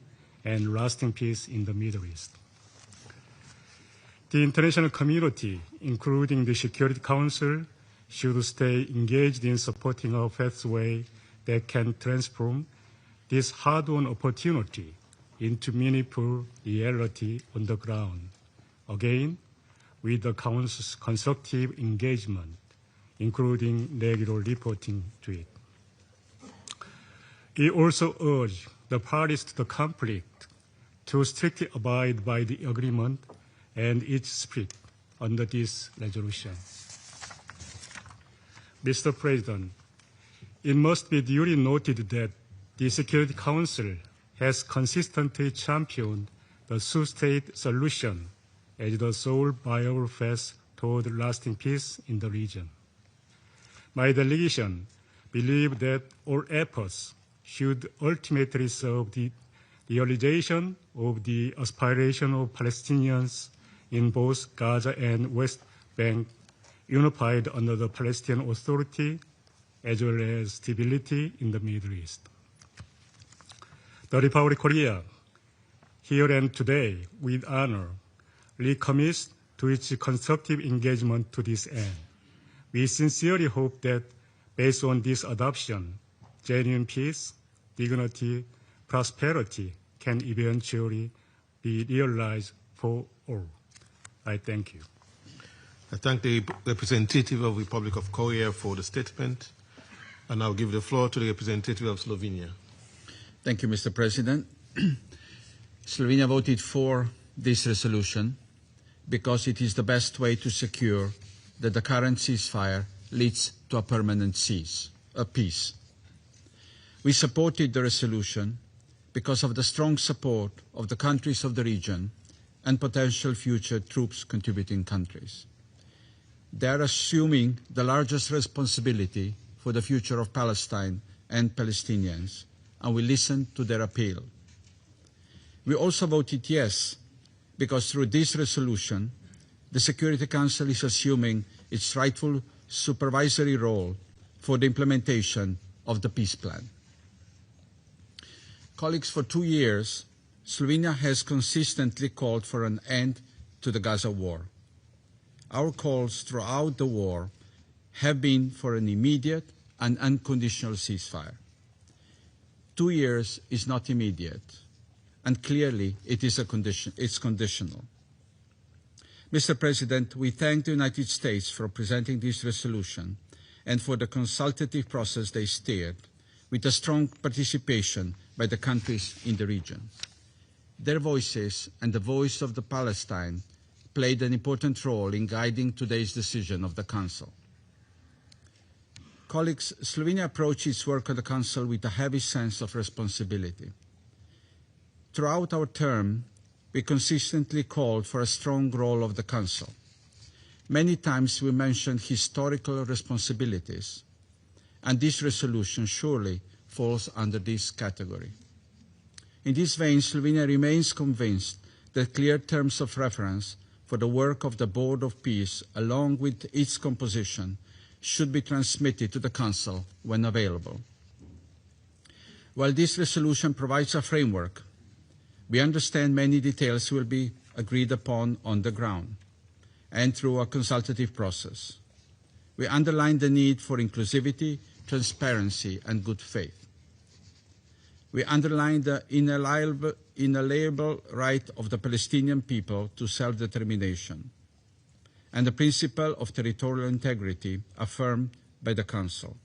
and lasting peace in the Middle East. The international community, including the Security Council, should stay engaged in supporting a pathway that can transform this hard-won opportunity into meaningful reality on the ground, again, with the Council's constructive engagement, including regular reporting to it. We also urge the parties to the conflict to strictly abide by the agreement and its spirit under this resolution. Mr. President, it must be duly noted that the Security Council has consistently championed the two-state solution as the sole viable path toward lasting peace in the region. My delegation believes that all efforts should ultimately serve the realization of the aspiration of Palestinians in both Gaza and West Bank, unified under the Palestinian Authority, as well as stability in the Middle East. The Republic of Korea, here and today, with honor, recommits to its constructive engagement to this end. We sincerely hope that, based on this adoption, genuine peace, dignity, prosperity can eventually be realized for all. I thank you. I thank the representative of the Republic of Korea for the statement, and I'll give the floor to the representative of Slovenia. Thank you, Mr. President. Slovenia voted for this resolution because it is the best way to secure that the current ceasefire leads to a permanent peace. We supported the resolution because of the strong support of the countries of the region and potential future troops contributing countries. They are assuming the largest responsibility for the future of Palestine and Palestinians, and we listened to their appeal. We also voted yes, because through this resolution, the Security Council is assuming its rightful supervisory role for the implementation of the peace plan. Colleagues, for 2 years, Slovenia has consistently called for an end to the Gaza war. Our calls throughout the war have been for an immediate and unconditional ceasefire. 2 years is not immediate, and clearly it's conditional. Mr. President, we thank the United States for presenting this resolution and for the consultative process they steered, with a strong participation by the countries in the region. Their voices and the voice of the Palestine played an important role in guiding today's decision of the Council. Colleagues, Slovenia approached its work at the Council with a heavy sense of responsibility. Throughout our term, we consistently called for a strong role of the Council. Many times we mentioned historical responsibilities, and this resolution surely falls under this category. In this vein, Slovenia remains convinced that clear terms of reference for the work of the Board of Peace, along with its composition, should be transmitted to the Council when available. While this resolution provides a framework, we understand many details will be agreed upon on the ground and through a consultative process. We underline the need for inclusivity, transparency, and good faith. We underline the inalienable right of the Palestinian people to self-determination and the principle of territorial integrity affirmed by the Council.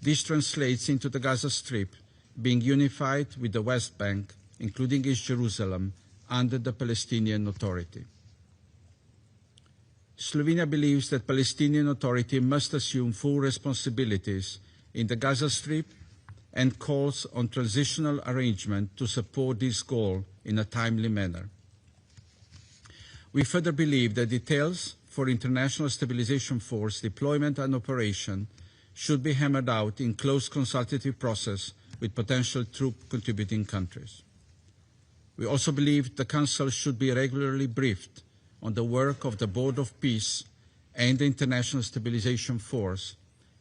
This translates into the Gaza Strip being unified with the West Bank, including East Jerusalem, under the Palestinian Authority. Slovenia believes that Palestinian Authority must assume full responsibilities in the Gaza Strip and calls on transitional arrangement to support this goal in a timely manner. We further believe that details for International Stabilization Force deployment and operation should be hammered out in close consultative process with potential troop contributing countries. We also believe the Council should be regularly briefed on the work of the Board of Peace and the International Stabilization Force,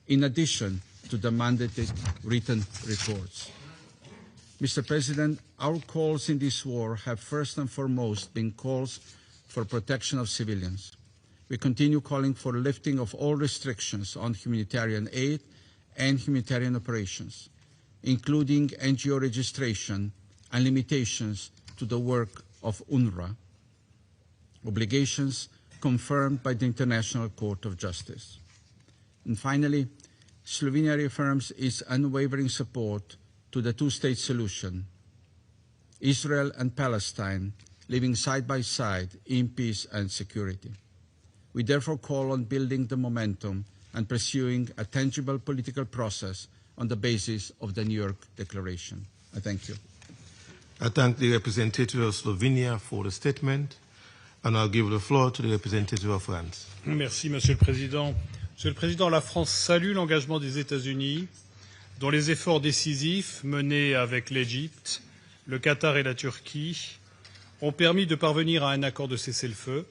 in addition to the mandated written reports. Mr. President, our calls in this war have first and foremost been calls for protection of civilians. We continue calling for lifting of all restrictions on humanitarian aid and humanitarian operations, including NGO registration and limitations to the work of UNRWA, obligations confirmed by the International Court of Justice. And finally, Slovenia reaffirms its unwavering support to the two-state solution, Israel and Palestine living side by side in peace and security. We therefore call on building the momentum and pursuing a tangible political process on the basis of the New York Declaration. I thank you. I thank the representative of Slovenia for the statement, And I'll give the floor to the representative of France. Merci, Monsieur le Président. Monsieur le Président, la France salue l'engagement des États-Unis, dont les efforts décisifs menés avec l'Égypte, le Qatar et la Turquie ont permis de parvenir à un accord de cessez-le-feu,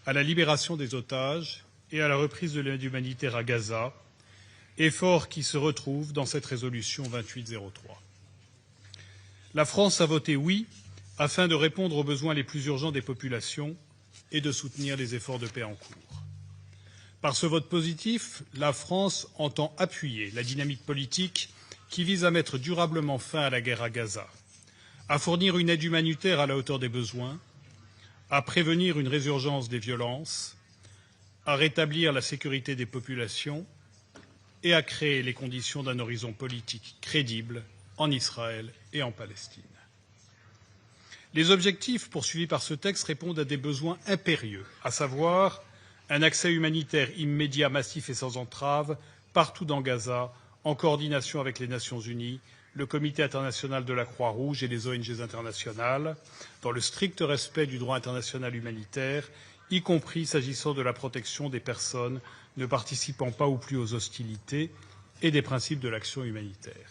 à la libération des otages et à la reprise de l'aide humanitaire à Gaza, efforts qui se retrouvent dans cette résolution 2803. La France a voté oui afin de répondre aux besoins les plus urgents des populations et de soutenir les efforts de paix en cours. Par ce vote positif, la France entend appuyer la dynamique politique qui vise à mettre durablement fin à la guerre à Gaza, à fournir une aide humanitaire à la hauteur des besoins, à prévenir une résurgence des violences, à rétablir la sécurité des populations et à créer les conditions d'un horizon politique crédible en Israël et en Palestine. Les objectifs poursuivis par ce texte répondent à des besoins impérieux, à savoir un accès humanitaire immédiat, massif et sans entrave partout dans Gaza, en coordination avec les Nations unies, le Comité international de la Croix-Rouge et les ONG internationales, dans le strict respect du droit international humanitaire, y compris s'agissant de la protection des personnes ne participant pas ou plus aux hostilités et des principes de l'action humanitaire.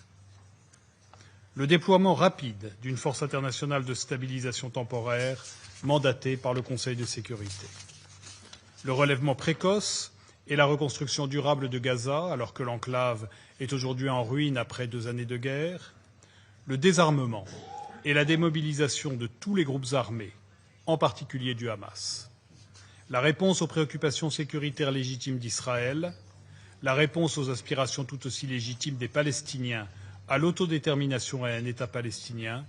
Le déploiement rapide d'une force internationale de stabilisation temporaire mandatée par le Conseil de sécurité. Le relèvement précoce et la reconstruction durable de Gaza, alors que l'enclave est aujourd'hui en ruine après 2 années de guerre. Le désarmement et la démobilisation de tous les groupes armés, en particulier du Hamas. La réponse aux préoccupations sécuritaires légitimes d'Israël. La réponse aux aspirations tout aussi légitimes des Palestiniens à l'autodétermination et à un État palestinien,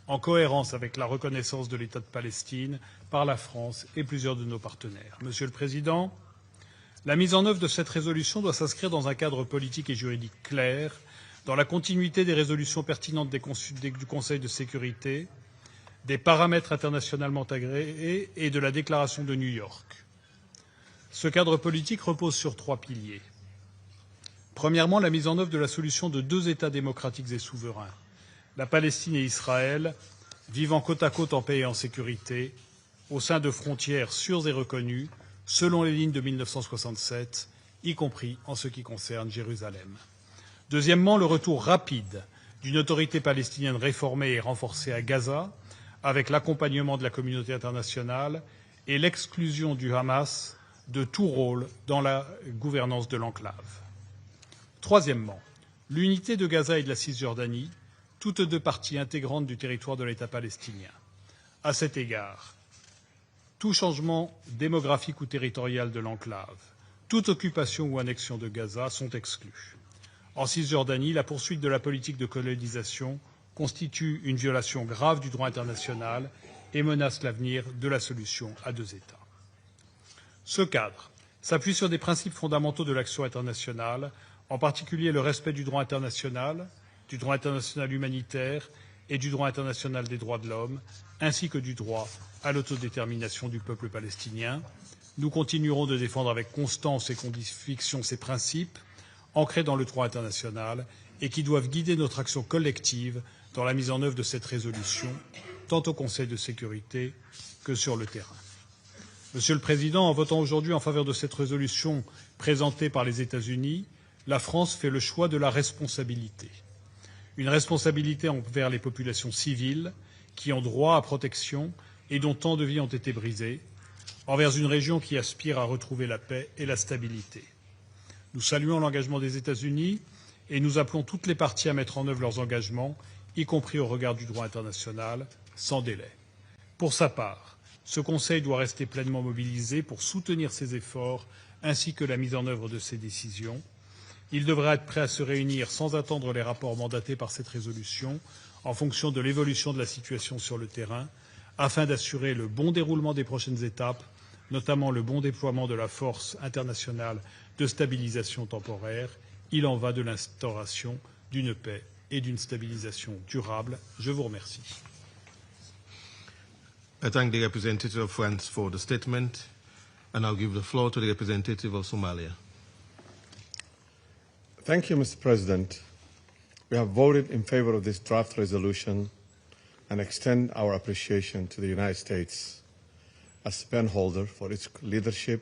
en cohérence avec la reconnaissance de l'État de Palestine par la France et plusieurs de nos partenaires. Monsieur le Président, la mise en œuvre de cette résolution doit s'inscrire dans un cadre politique et juridique clair, dans la continuité des résolutions pertinentes du Conseil de sécurité, des paramètres internationalement agréés et de la déclaration de New York. Ce cadre politique repose sur 3 piliers. Premièrement, la mise en œuvre de la solution de 2 États démocratiques et souverains, la Palestine et Israël, vivant côte à côte en paix et en sécurité, au sein de frontières sûres et reconnues, selon les lignes de 1967, y compris en ce qui concerne Jérusalem. Deuxièmement, le retour rapide d'une autorité palestinienne réformée et renforcée à Gaza, avec l'accompagnement de la communauté internationale et l'exclusion du Hamas de tout rôle dans la gouvernance de l'enclave. Troisièmement, l'unité de Gaza et de la Cisjordanie, toutes 2 parties intégrantes du territoire de l'État palestinien. À cet égard, tout changement démographique ou territorial de l'enclave, toute occupation ou annexion de Gaza sont exclus. En Cisjordanie, la poursuite de la politique de colonisation constitue une violation grave du droit international et menace l'avenir de la solution à 2 États. Ce cadre s'appuie sur des principes fondamentaux de l'action internationale, en particulier le respect du droit international humanitaire et du droit international des droits de l'homme, ainsi que du droit à l'autodétermination du peuple palestinien. Nous continuerons de défendre avec constance et conviction ces principes, ancrés dans le droit international, et qui doivent guider notre action collective dans la mise en œuvre de cette résolution, tant au Conseil de sécurité que sur le terrain. Monsieur le Président, en votant aujourd'hui en faveur de cette résolution présentée par les États-Unis, la France fait le choix de la responsabilité. Une responsabilité envers les populations civiles qui ont droit à protection et dont tant de vies ont été brisées, envers une région qui aspire à retrouver la paix et la stabilité. Nous saluons l'engagement des États-Unis et nous appelons toutes les parties à mettre en œuvre leurs engagements, y compris au regard du droit international, sans délai. Pour sa part, ce Conseil doit rester pleinement mobilisé pour soutenir ces efforts ainsi que la mise en œuvre de ces décisions. Il devra être prêt à se réunir sans attendre les rapports mandatés par cette résolution, en fonction de l'évolution de la situation sur le terrain, afin d'assurer le bon déroulement des prochaines étapes, notamment le bon déploiement de la force internationale de stabilisation temporaire. Il en va de l'instauration d'une paix et d'une stabilisation durable. Je vous remercie. I thank the representative of France for the statement, and I'll give the floor to the representative of Somalia. Thank you, Mr. President. We have voted in favor of this draft resolution and extend our appreciation to the United States as penholder for its leadership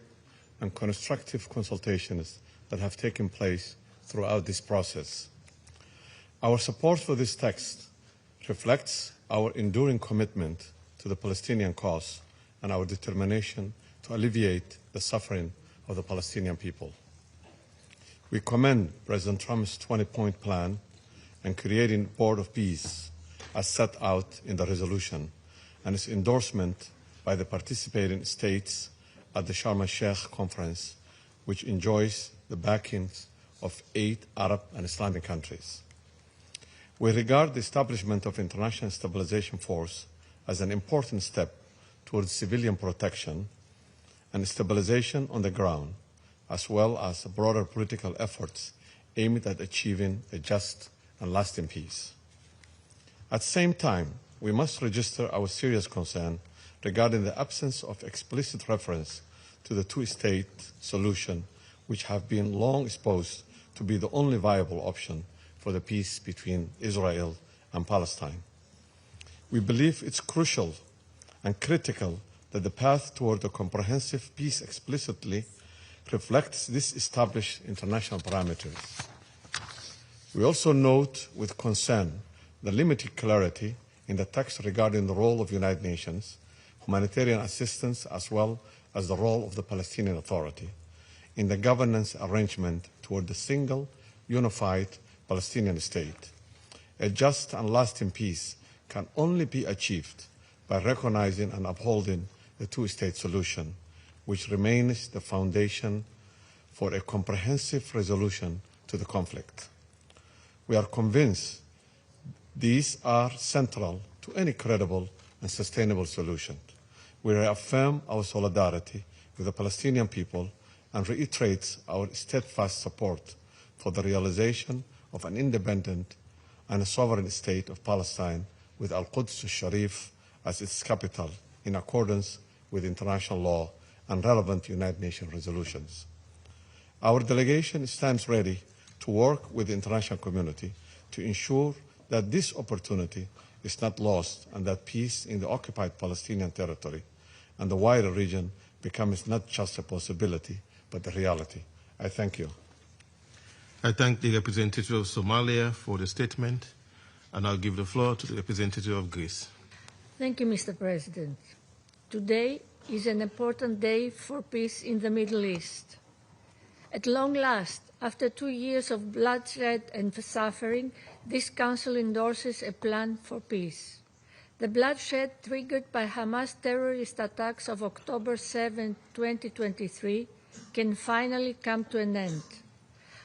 and constructive consultations that have taken place throughout this process. Our support for this text reflects our enduring commitment to the Palestinian cause and our determination to alleviate the suffering of the Palestinian people. We commend President Trump's 20-point plan and creating Board of Peace as set out in the resolution and its endorsement by the participating states at the Sharm el-Sheikh conference, which enjoys the backings of 8 Arab and Islamic countries. We regard the establishment of International Stabilization Force as an important step towards civilian protection and stabilization on the ground, as well as broader political efforts aimed at achieving a just and lasting peace. At the same time, we must register our serious concern regarding the absence of explicit reference to the two-state solution, which have been long exposed to be the only viable option for the peace between Israel and Palestine. We believe it's crucial and critical that the path toward a comprehensive peace explicitly reflects these established international parameters. We also note with concern the limited clarity in the text regarding the role of the United Nations, humanitarian assistance, as well as the role of the Palestinian Authority in the governance arrangement toward the single, unified Palestinian state. A just and lasting peace can only be achieved by recognizing and upholding the two-state solution, which remains the foundation for a comprehensive resolution to the conflict. We are convinced these are central to any credible and sustainable solution. We reaffirm our solidarity with the Palestinian people and reiterate our steadfast support for the realization of an independent and a sovereign state of Palestine with Al-Quds al-Sharif as its capital in accordance with international law and relevant United Nations resolutions. Our delegation stands ready to work with the international community to ensure that this opportunity is not lost and that peace in the occupied Palestinian territory and the wider region becomes not just a possibility, but a reality. I thank you. I thank the representative of Somalia for the statement, and I'll give the floor to the representative of Greece. Thank you, Mr. President. Today is an important day for peace in the Middle East. At long last, after 2 years of bloodshed and suffering, this Council endorses a plan for peace. The bloodshed triggered by Hamas terrorist attacks of October 7, 2023, can finally come to an end.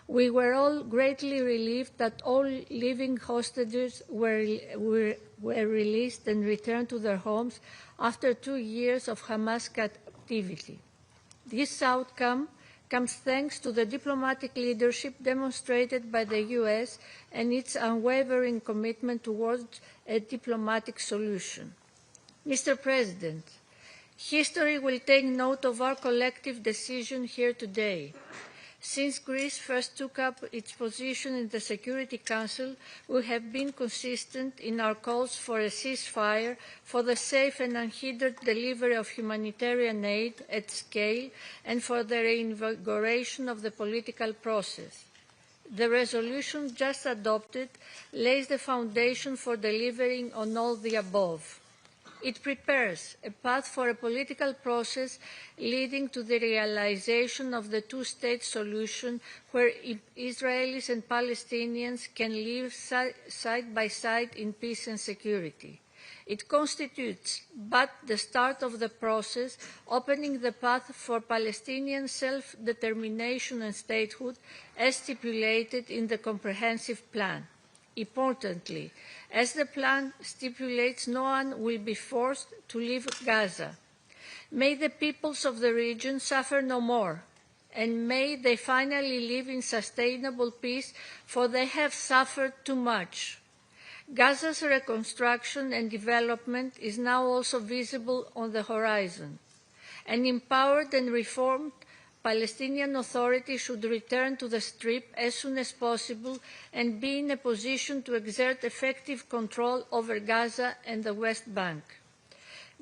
We were all greatly relieved that all living hostages were released and returned to their homes after 2 years of Hamas captivity. This outcome comes thanks to the diplomatic leadership demonstrated by the U.S. and its unwavering commitment towards a diplomatic solution. Mr. President, history will take note of our collective decision here today. Since Greece first took up its position in the Security Council, we have been consistent in our calls for a ceasefire, for the safe and unhindered delivery of humanitarian aid at scale, and for the reinvigoration of the political process. The resolution just adopted lays the foundation for delivering on all the above. It prepares a path for a political process leading to the realization of the two-state solution where Israelis and Palestinians can live side by side in peace and security. It constitutes but the start of the process, opening the path for Palestinian self-determination and statehood as stipulated in the comprehensive plan. Importantly, as the plan stipulates, no one will be forced to leave Gaza. May the peoples of the region suffer no more, and may they finally live in sustainable peace, for they have suffered too much. Gaza's reconstruction and development is now also visible on the horizon. An empowered and reformed Palestinian Authority should return to the Strip as soon as possible and be in a position to exert effective control over Gaza and the West Bank.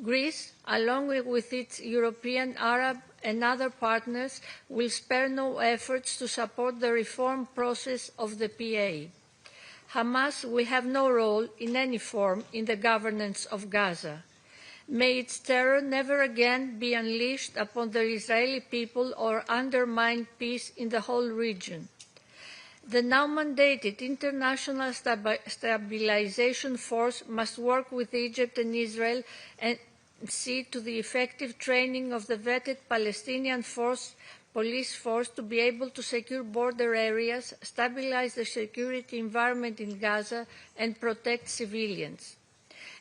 Greece, along with its European, Arab, and other partners, will spare no efforts to support the reform process of the PA. Hamas will have no role in any form in the governance of Gaza. May its terror never again be unleashed upon the Israeli people or undermine peace in the whole region. The now mandated International Stabilization Force must work with Egypt and Israel and see to the effective training of the vetted Palestinian police force to be able to secure border areas, stabilize the security environment in Gaza, and protect civilians.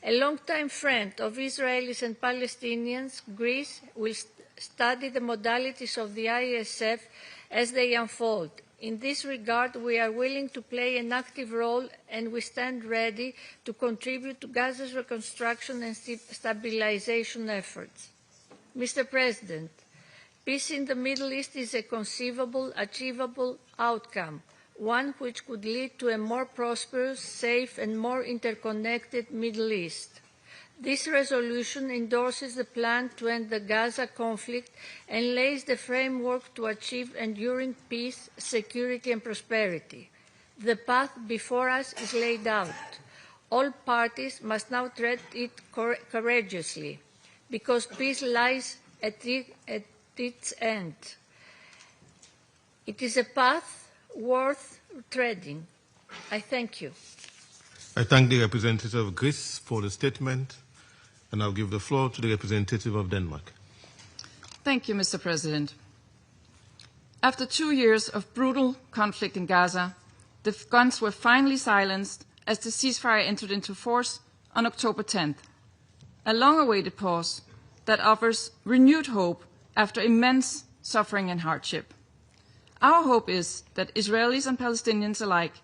A longtime friend of Israelis and Palestinians, Greece will study the modalities of the ISF as they unfold. In this regard, we are willing to play an active role, and we stand ready to contribute to Gaza's reconstruction and stabilization efforts. Mr. President, peace in the Middle East is a conceivable, achievable outcome, one which could lead to a more prosperous, safe, and more interconnected Middle East. This resolution endorses the plan to end the Gaza conflict and lays the framework to achieve enduring peace, security, and prosperity. The path before us is laid out. All parties must now tread it courageously, because peace lies at its end. It is a path worth treading. I thank you. I thank the representative of Greece for the statement, and I'll give the floor to the representative of Denmark. Thank you, Mr. President. After 2 years of brutal conflict in Gaza, the guns were finally silenced as the ceasefire entered into force on October 10th, a long-awaited pause that offers renewed hope after immense suffering and hardship. Our hope is that Israelis and Palestinians alike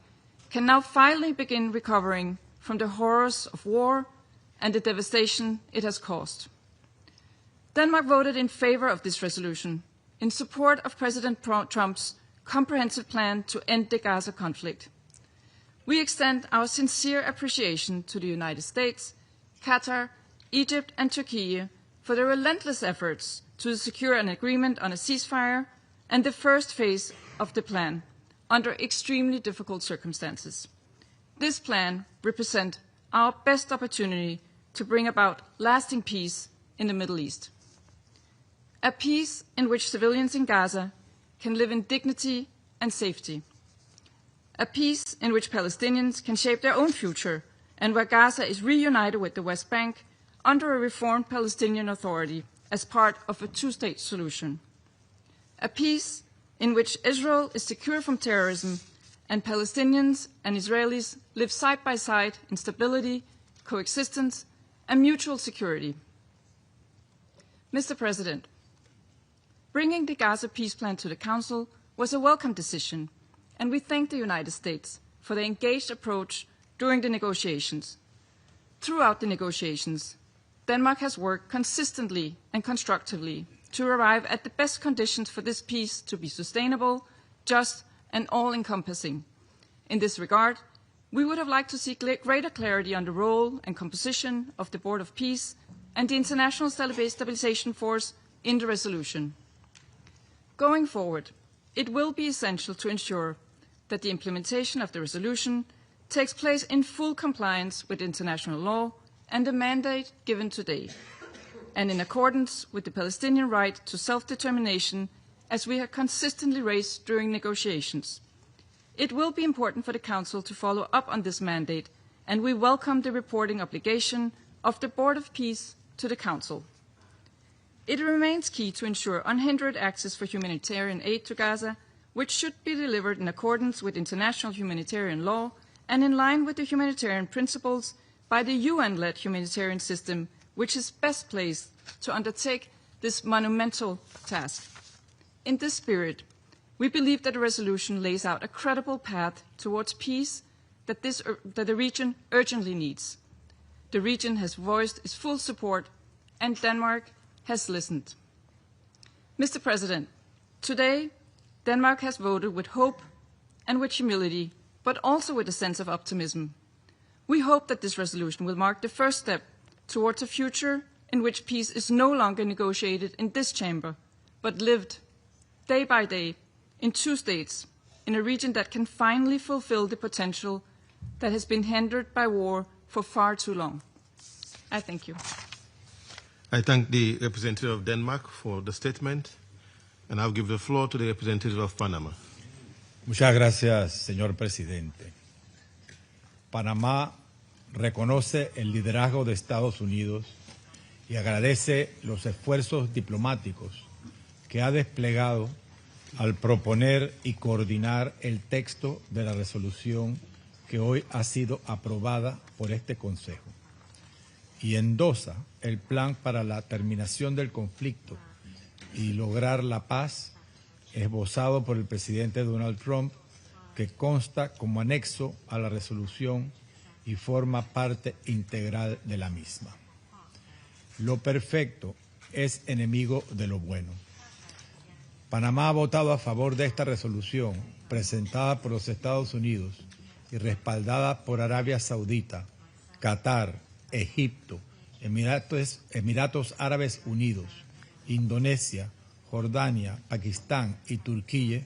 can now finally begin recovering from the horrors of war and the devastation it has caused. Denmark voted in favor of this resolution in support of President Trump's comprehensive plan to end the Gaza conflict. We extend our sincere appreciation to the United States, Qatar, Egypt, and Turkey for their relentless efforts to secure an agreement on a ceasefire and the first phase of the plan under extremely difficult circumstances. This plan represents our best opportunity to bring about lasting peace in the Middle East. A peace in which civilians in Gaza can live in dignity and safety. A peace in which Palestinians can shape their own future and where Gaza is reunited with the West Bank under a reformed Palestinian Authority as part of a two-state solution. A peace in which Israel is secure from terrorism and Palestinians and Israelis live side by side in stability, coexistence, and mutual security. Mr. President, bringing the Gaza peace plan to the Council was a welcome decision, and we thank the United States for their engaged approach during the negotiations. Throughout the negotiations, Denmark has worked consistently and constructively to arrive at the best conditions for this peace to be sustainable, just, and all-encompassing. In this regard, we would have liked to see greater clarity on the role and composition of the Board of Peace and the International Stabilization Force in the resolution. Going forward, it will be essential to ensure that the implementation of the resolution takes place in full compliance with international law and the mandate given today, and in accordance with the Palestinian right to self-determination, as we have consistently raised during negotiations. It will be important for the Council to follow up on this mandate, and we welcome the reporting obligation of the Board of Peace to the Council. It remains key to ensure unhindered access for humanitarian aid to Gaza, which should be delivered in accordance with international humanitarian law and in line with the humanitarian principles by the UN-led humanitarian system, which is best placed to undertake this monumental task. In this spirit, we believe that the resolution lays out a credible path towards peace that the region urgently needs. The region has voiced its full support, and Denmark has listened. Mr. President, today, Denmark has voted with hope and with humility, but also with a sense of optimism. We hope that this resolution will mark the first step towards a future in which peace is no longer negotiated in this chamber, but lived day by day in two states, in a region that can finally fulfill the potential that has been hindered by war for far too long. I thank you. I thank the representative of Denmark for the statement, and I'll give the floor to the representative of Panama. Muchas gracias, señor presidente. Panamá reconoce el liderazgo de Estados Unidos y agradece los esfuerzos diplomáticos que ha desplegado al proponer y coordinar el texto de la resolución que hoy ha sido aprobada por este Consejo y endosa el plan para la terminación del conflicto y lograr la paz esbozado por el presidente Donald Trump, que consta como anexo a la resolución y forma parte integral de la misma. Lo perfecto es enemigo de lo bueno. Panamá ha votado a favor de esta resolución presentada por los Estados Unidos y respaldada por Arabia Saudita, Qatar, Egipto, Emiratos Árabes Unidos, Indonesia, Jordania, Pakistán y Turquía,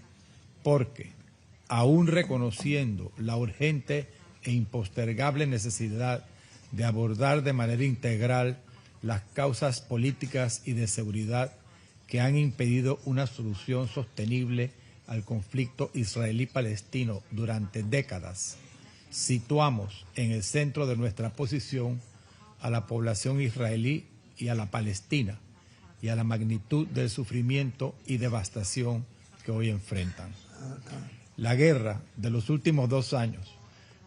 porque, aún reconociendo la urgente e impostergable necesidad de abordar de manera integral las causas políticas y de seguridad que han impedido una solución sostenible al conflicto israelí-palestino durante décadas, situamos en el centro de nuestra posición a la población israelí y a la palestina, y a la magnitud del sufrimiento y devastación que hoy enfrentan. La guerra de los últimos 2 años,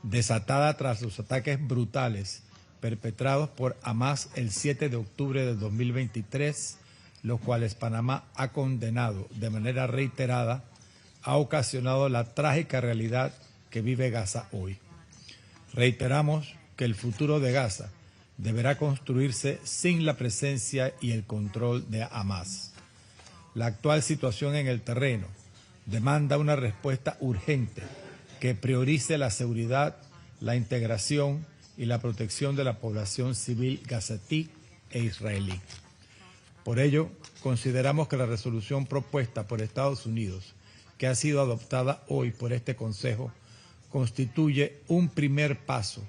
desatada tras los ataques brutales perpetrados por Hamas el 7 de octubre de 2023, los cuales Panamá ha condenado de manera reiterada, ha ocasionado la trágica realidad que vive Gaza hoy. Reiteramos que el futuro de Gaza deberá construirse sin la presencia y el control de Hamas. La actual situación en el terreno demanda una respuesta urgente que priorice la seguridad, la integración y la protección de la población civil gazatí e israelí. Por ello, consideramos que la resolución propuesta por Estados Unidos, que ha sido adoptada hoy por este Consejo, constituye un primer paso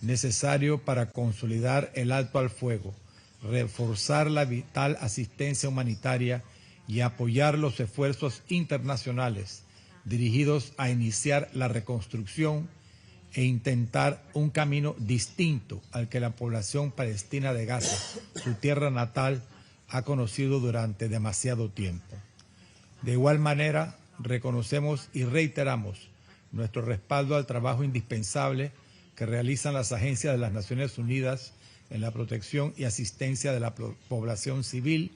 necesario para consolidar el alto al fuego, reforzar la vital asistencia humanitaria y apoyar los esfuerzos internacionales dirigidos a iniciar la reconstrucción e intentar un camino distinto al que la población palestina de Gaza, su tierra natal, ha conocido durante demasiado tiempo. De igual manera, reconocemos y reiteramos nuestro respaldo al trabajo indispensable que realizan las agencias de las Naciones Unidas en la protección y asistencia de la población civil,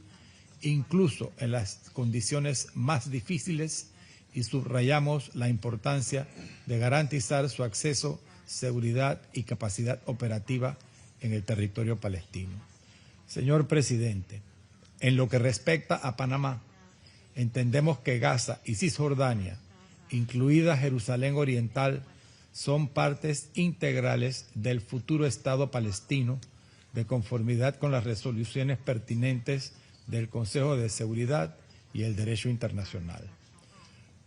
incluso en las condiciones más difíciles, y subrayamos la importancia de garantizar su acceso, seguridad y capacidad operativa en el territorio palestino. Señor presidente, en lo que respecta a Panamá, entendemos que Gaza y Cisjordania, incluida Jerusalén Oriental, son partes integrales del futuro Estado palestino de conformidad con las resoluciones pertinentes del Consejo de Seguridad y el derecho internacional.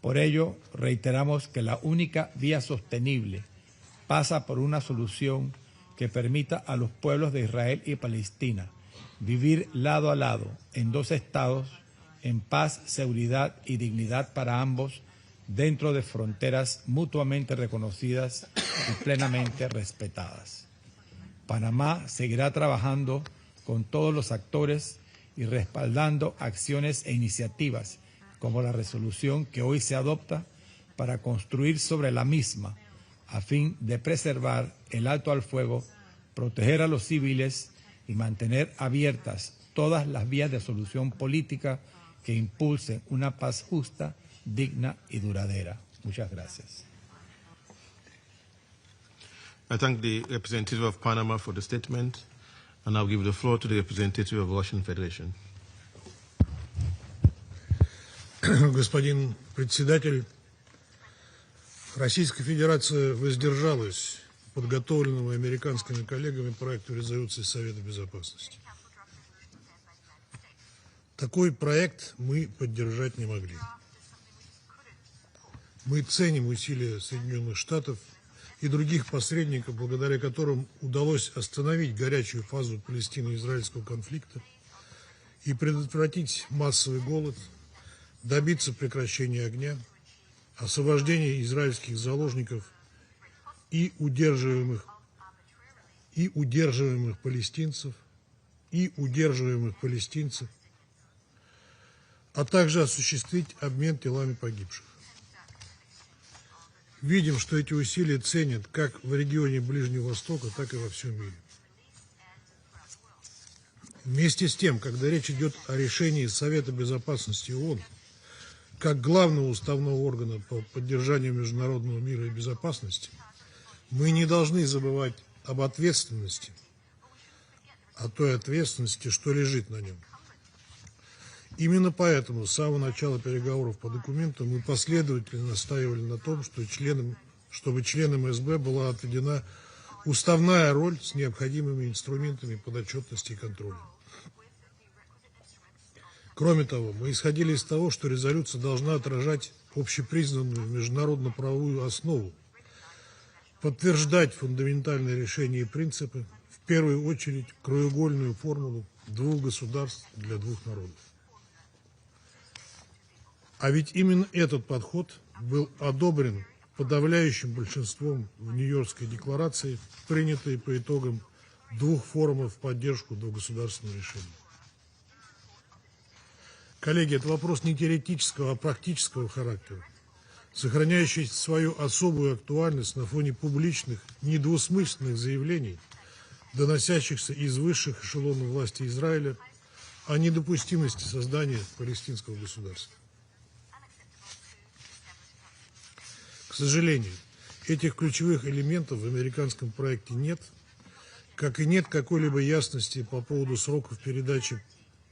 Por ello, reiteramos que la única vía sostenible pasa por una solución que permita a los pueblos de Israel y Palestina vivir lado a lado en 2 estados en paz, seguridad y dignidad para ambos, dentro de fronteras mutuamente reconocidas y plenamente respetadas. Panamá seguirá trabajando con todos los actores y respaldando acciones e iniciativas como la resolución que hoy se adopta para construir sobre la misma a fin de preservar el alto al fuego, proteger a los civiles y mantener abiertas todas las vías de solución política que impulsen una paz justa, digna y duradera. Muchas gracias. I thank the representative of Panama for the statement, and I'll give the floor to the representative of Russian Federation. Господин председатель, Российская Федерация воздержалась подготовленного американскими коллегами проекту резолюции Совета Безопасности. Такой проект мы поддержать не могли. Мы ценим усилия Соединенных Штатов и других посредников, благодаря которым удалось остановить горячую фазу палестино-израильского конфликта и предотвратить массовый голод, добиться прекращения огня, освобождения израильских заложников и удерживаемых палестинцев, а также осуществить обмен телами погибших. Видим, что эти усилия ценят как в регионе Ближнего Востока, так и во всем мире. Вместе с тем, когда речь идет о решении Совета Безопасности ООН, как главного уставного органа по поддержанию международного мира и безопасности, мы не должны забывать об ответственности, о той ответственности, что лежит на нем. Именно поэтому с самого начала переговоров по документу мы последовательно настаивали на том, чтобы членам СБ была отведена уставная роль с необходимыми инструментами подотчетности и контроля. Кроме того, мы исходили из того, что резолюция должна отражать общепризнанную международно-правовую основу, подтверждать фундаментальные решения и принципы, в первую очередь краеугольную формулу двух государств для двух народов. А ведь именно этот подход был одобрен подавляющим большинством в Нью-Йоркской декларации, принятой по итогам двух форумов в поддержку двухгосударственного решения. Коллеги, это вопрос не теоретического, а практического характера, сохраняющий свою особую актуальность на фоне публичных, недвусмысленных заявлений, доносящихся из высших эшелонов власти Израиля о недопустимости создания палестинского государства. К сожалению, этих ключевых элементов в американском проекте нет, как и нет какой-либо ясности по поводу сроков передачи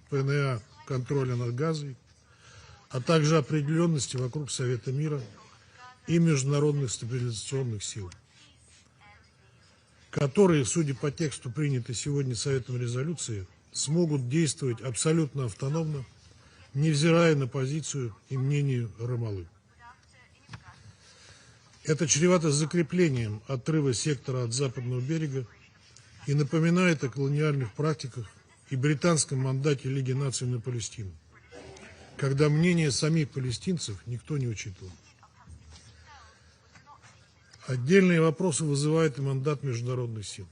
ПНА контроля над Газой, а также определенности вокруг Совета мира и международных стабилизационных сил, которые, судя по тексту принятой сегодня Советом резолюции, смогут действовать абсолютно автономно, невзирая на позицию и мнение Рамаллы. Это чревато закреплением отрыва сектора от западного берега и напоминает о колониальных практиках и британском мандате Лиги наций на Палестину, когда мнение самих палестинцев никто не учитывал. Отдельные вопросы вызывает и мандат международных сил.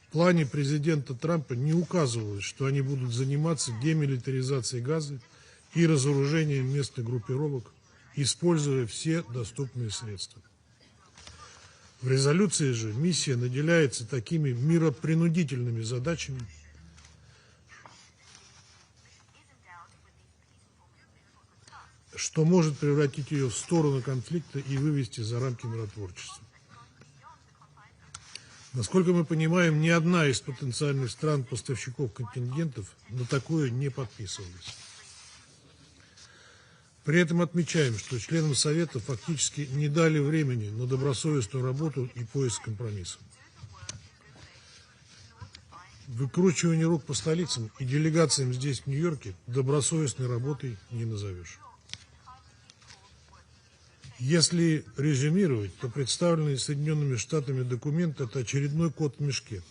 В плане президента Трампа не указывалось, что они будут заниматься демилитаризацией Газы и разоружением местных группировок, используя все доступные средства. В резолюции же миссия наделяется такими миропринудительными задачами, что может превратить ее в сторону конфликта и вывести за рамки миротворчества. Насколько мы понимаем, ни одна из потенциальных стран-поставщиков контингентов на такое не подписывалась. При этом отмечаем, что членам Совета фактически не дали времени на добросовестную работу и поиск компромисса. Выкручивание рук по столицам и делегациям здесь, в Нью-Йорке, добросовестной работой не назовешь. Если резюмировать, то представленный Соединенными Штатами документ – это очередной кот в мешке.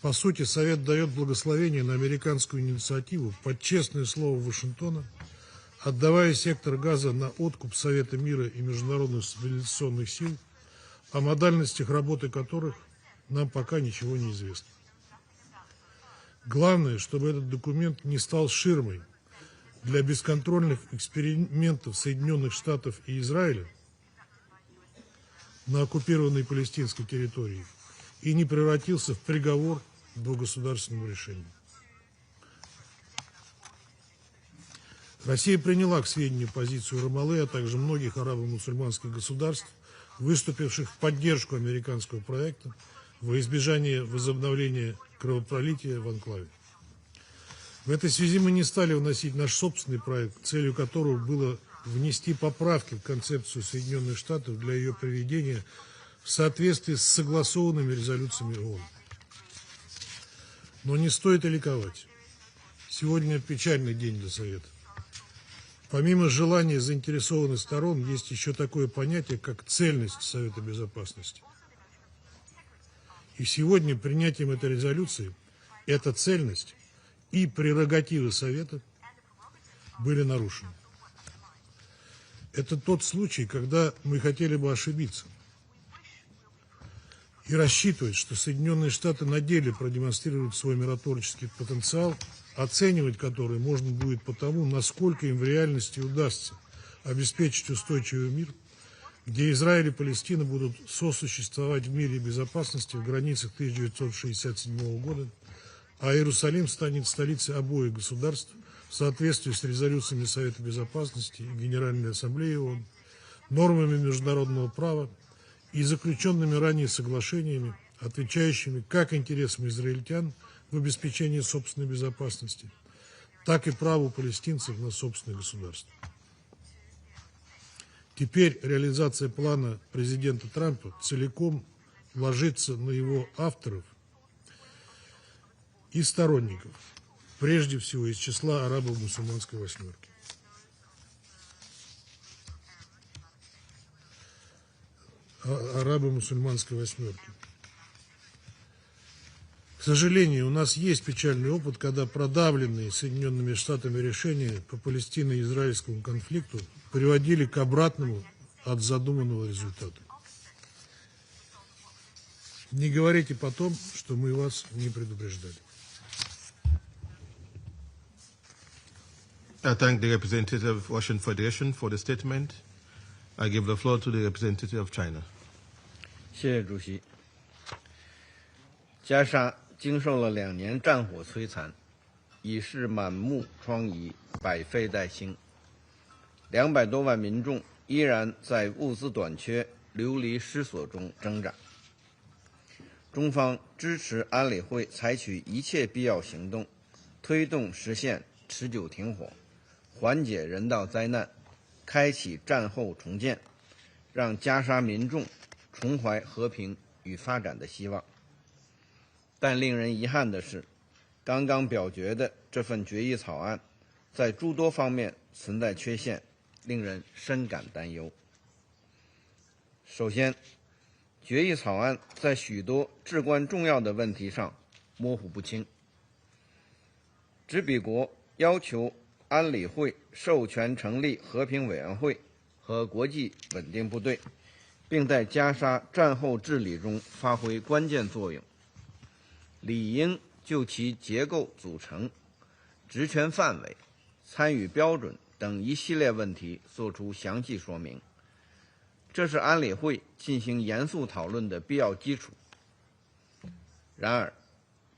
По сути, Совет дает благословение на американскую инициативу под честное слово Вашингтона, отдавая сектор Газа на откуп Совета мира и международных стабилизационных сил, о модальностях работы которых нам пока ничего не известно. Главное, чтобы этот документ не стал ширмой для бесконтрольных экспериментов Соединенных Штатов и Израиля на оккупированной палестинской территории и не превратился в приговор к двухгосударственному решению. Россия приняла к сведению позицию Рамаллы, а также многих арабо-мусульманских государств, выступивших в поддержку американского проекта во избежание возобновления кровопролития в анклаве. В этой связи мы не стали вносить наш собственный проект, целью которого было внести поправки в концепцию Соединенных Штатов для ее приведения в соответствии с согласованными резолюциями ООН. Но не стоит и ликовать. Сегодня печальный день для Совета. Помимо желания заинтересованных сторон, есть еще такое понятие, как цельность Совета Безопасности. И сегодня принятием этой резолюции эта цельность и прерогативы Совета были нарушены. Это тот случай, когда мы хотели бы ошибиться и рассчитывать, что Соединенные Штаты на деле продемонстрируют свой миротворческий потенциал, оценивать который можно будет по тому, насколько им в реальности удастся обеспечить устойчивый мир, где Израиль и Палестина будут сосуществовать в мире и безопасности в границах 1967 года, а Иерусалим станет столицей обоих государств в соответствии с резолюциями Совета Безопасности и Генеральной Ассамблеи ООН, нормами международного права и заключенными ранее соглашениями, отвечающими как интересам израильтян в обеспечении собственной безопасности, так и праву палестинцев на собственное государство. Теперь реализация плана президента Трампа целиком ложится на его авторов и сторонников, прежде всего из числа арабо-мусульманской восьмерки. Арабо-мусульманской восьмерки. К сожалению, у нас есть печальный опыт, когда продавленные Соединенными Штатами решения по палестино-израильскому конфликту приводили к обратному от задуманного результата. Не говорите потом, что мы вас не предупреждали. I thank the representative of Russian Federation for the statement. I give the floor to the representative of China. 谢谢主席。加沙经受了2年战火摧残，已是满目疮痍，百废待兴。200多万民众依然在物资短缺、流离失所中挣扎。中方支持安理会采取一切必要行动，推动实现持久停火，缓解人道灾难，开启战后重建，让加沙民众重怀和平与发展的希望。但令人遗憾的是，刚刚表决的这份决议草案在诸多方面存在缺陷，令人深感担忧。首先，决议草案在许多至关重要的问题上模糊不清。执笔国要求安理会授权成立和平委员会和国际稳定部队，并在加沙战后治理中发挥关键作用，理应就其结构组成、职权范围、参与标准等一系列问题作出详细说明。这是安理会进行严肃讨论的必要基础。然而，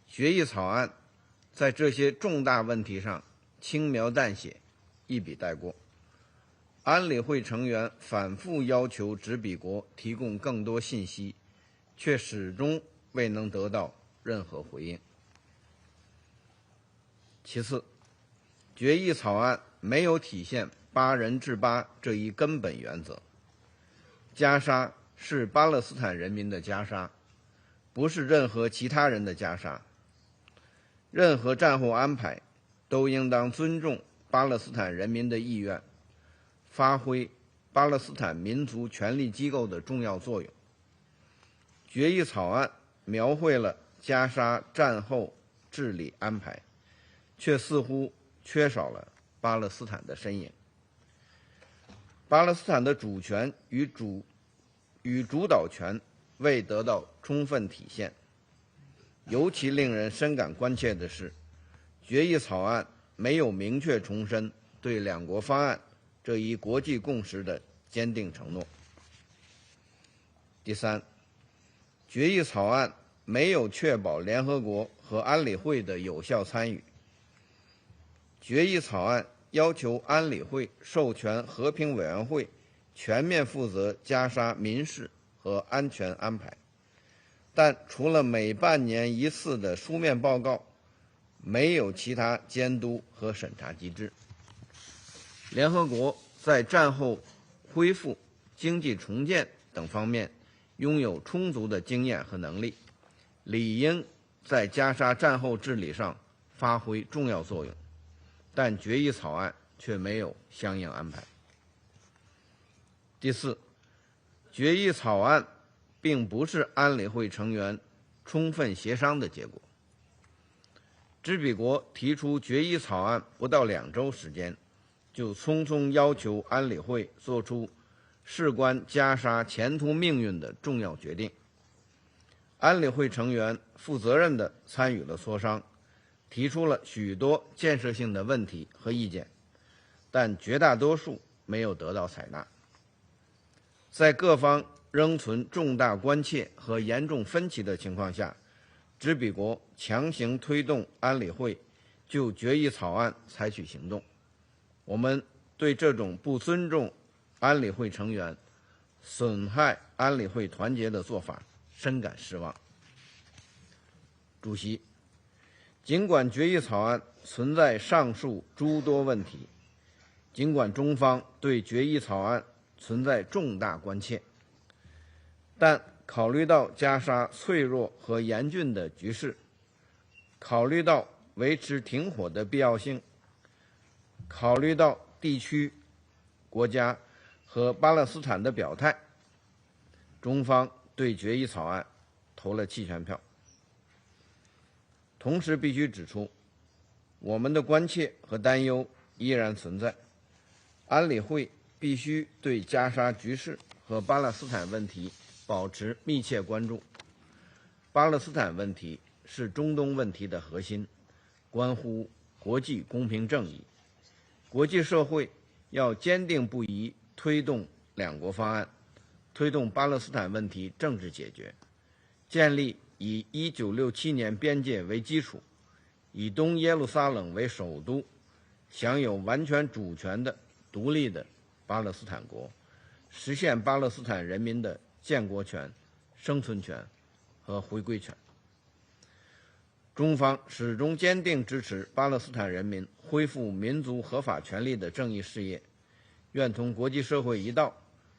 决议草案在这些重大问题上轻描淡写，一笔带过。安理会成员反复要求执笔国提供更多信息，却始终未能得到任何回应。其次，决议草案没有体现8人制8这一根本原则。加沙是巴勒斯坦人民的加沙，不是任何其他人的加沙。任何战后安排都应当尊重巴勒斯坦人民的意愿，发挥巴勒斯坦民族权力机构的重要作用。决议草案描绘了加沙战后治理安排，却似乎缺少了巴勒斯坦的身影。巴勒斯坦的主权与主导权未得到充分体现。尤其令人深感关切的是，决议草案没有明确重申对两国方案这一国际共识的坚定承诺。第三，决议草案没有确保联合国和安理会的有效参与。决议草案要求安理会授权和平委员会全面负责加沙民事和安全安排，但除了每半年一次的书面报告，没有其他监督和审查机制。联合国在战后恢复、经济重建等方面拥有充足的经验和能力，理应在加沙战后治理上发挥重要作用，但决议草案却没有相应安排。第四，决议草案并不是安理会成员充分协商的结果。执笔国提出决议草案不到2周时间，就匆匆要求安理会做出事关加沙前途命运的重要决定。安理会成员负责任地参与了磋商，提出了许多建设性的问题和意见，但绝大多数没有得到采纳。在各方仍存重大关切和严重分歧的情况下，执笔国强行推动安理会就决议草案采取行动。我们对这种不尊重安理会成员、损害安理会团结的做法深感失望。主席，尽管决议草案存在上述诸多问题，尽管中方对决议草案存在重大关切，但考虑到加沙脆弱和严峻的局势，考虑到维持停火的必要性，考虑到地区、国家和巴勒斯坦的表态，中方对决议草案投了弃权票。同时必须指出，我们的关切和担忧依然存在，安理会必须对加沙局势和巴勒斯坦问题保持密切关注。巴勒斯坦问题是中东问题的核心，关乎国际公平正义。国际社会要坚定不移推动两国方案，推动巴勒斯坦问题政治解决，建立以1967年边界为基础，以东耶路撒冷为首都，享有完全主权的独立的巴勒斯坦国，实现巴勒斯坦人民的建国权、生存权和回归权。中方始终坚定支持巴勒斯坦人民恢复民族合法权利的正义事业，愿同国际社会一道，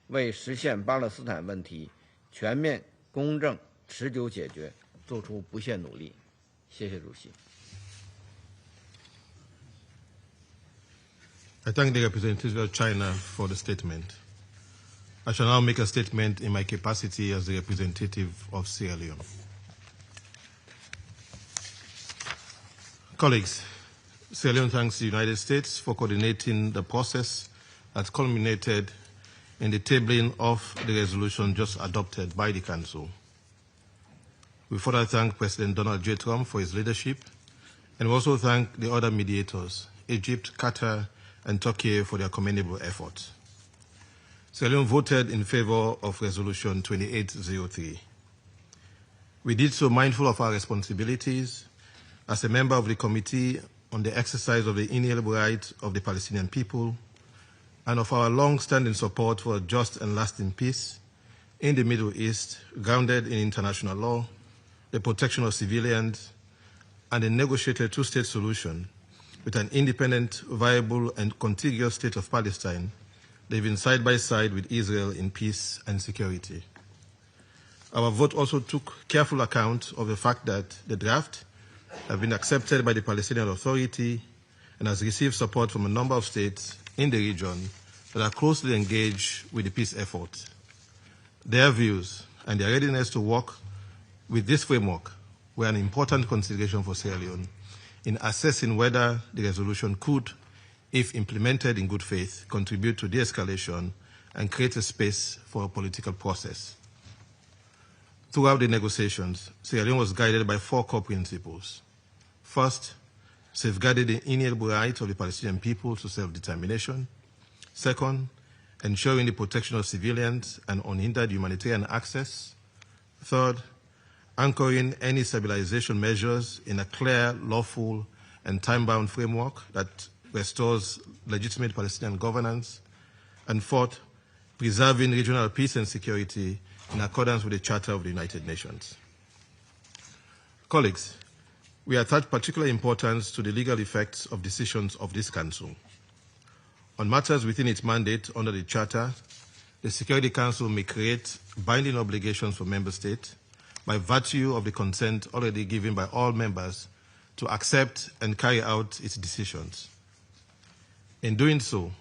为实现巴勒斯坦问题全面、公正、持久解决做出不懈努力。谢谢主席。I thank the representative of China for the statement. I shall now make a statement in my capacity as the representative of Sierra Leone. Colleagues, Sierra Leone thanks the United States for coordinating the process that culminated in the tabling of the resolution just adopted by the Council. We further thank President Donald J. Trump for his leadership, and we also thank the other mediators, Egypt, Qatar, and Turkey, for their commendable efforts. Sierra Leone voted in favor of Resolution 2803. We did so mindful of our responsibilities as a member of the Committee on the Exercise of the Inalienable Rights of the Palestinian People and of our long-standing support for a just and lasting peace in the Middle East, grounded in international law, the protection of civilians, and a negotiated two-state solution with an independent, viable, and contiguous state of Palestine living side by side with Israel in peace and security. Our vote also took careful account of the fact that the draft has been accepted by the Palestinian Authority and has received support from a number of states in the region that are closely engaged with the peace effort. Their views and their readiness to work with this framework were an important consideration for Sierra Leone in assessing whether the resolution could, if implemented in good faith, contribute to de-escalation and create a space for a political process. Throughout the negotiations, Sierra Leone was guided by 4 core principles. First, safeguarding the inalienable right of the Palestinian people to self-determination. Second, ensuring the protection of civilians and unhindered humanitarian access. Third, anchoring any stabilization measures in a clear, lawful, and time-bound framework that restores legitimate Palestinian governance. And fourth, preserving regional peace and security in accordance with the Charter of the United Nations. Colleagues, we attach particular importance to the legal effects of decisions of this Council. On matters within its mandate under the Charter, the Security Council may create binding obligations for Member States by virtue of the consent already given by all members to accept and carry out its decisions. In doing so,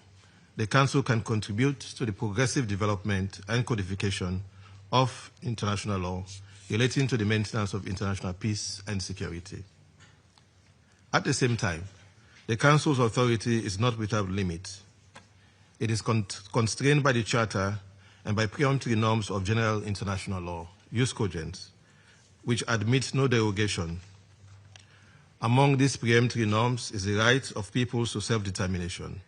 the Council can contribute to the progressive development and codification of international law relating to the maintenance of international peace and security. At the same time, the Council's authority is not without limits. It is constrained by the Charter and by preemptory norms of general international law, jus cogens, which admit no derogation. Among these preemptory norms is the right of peoples to self-determination,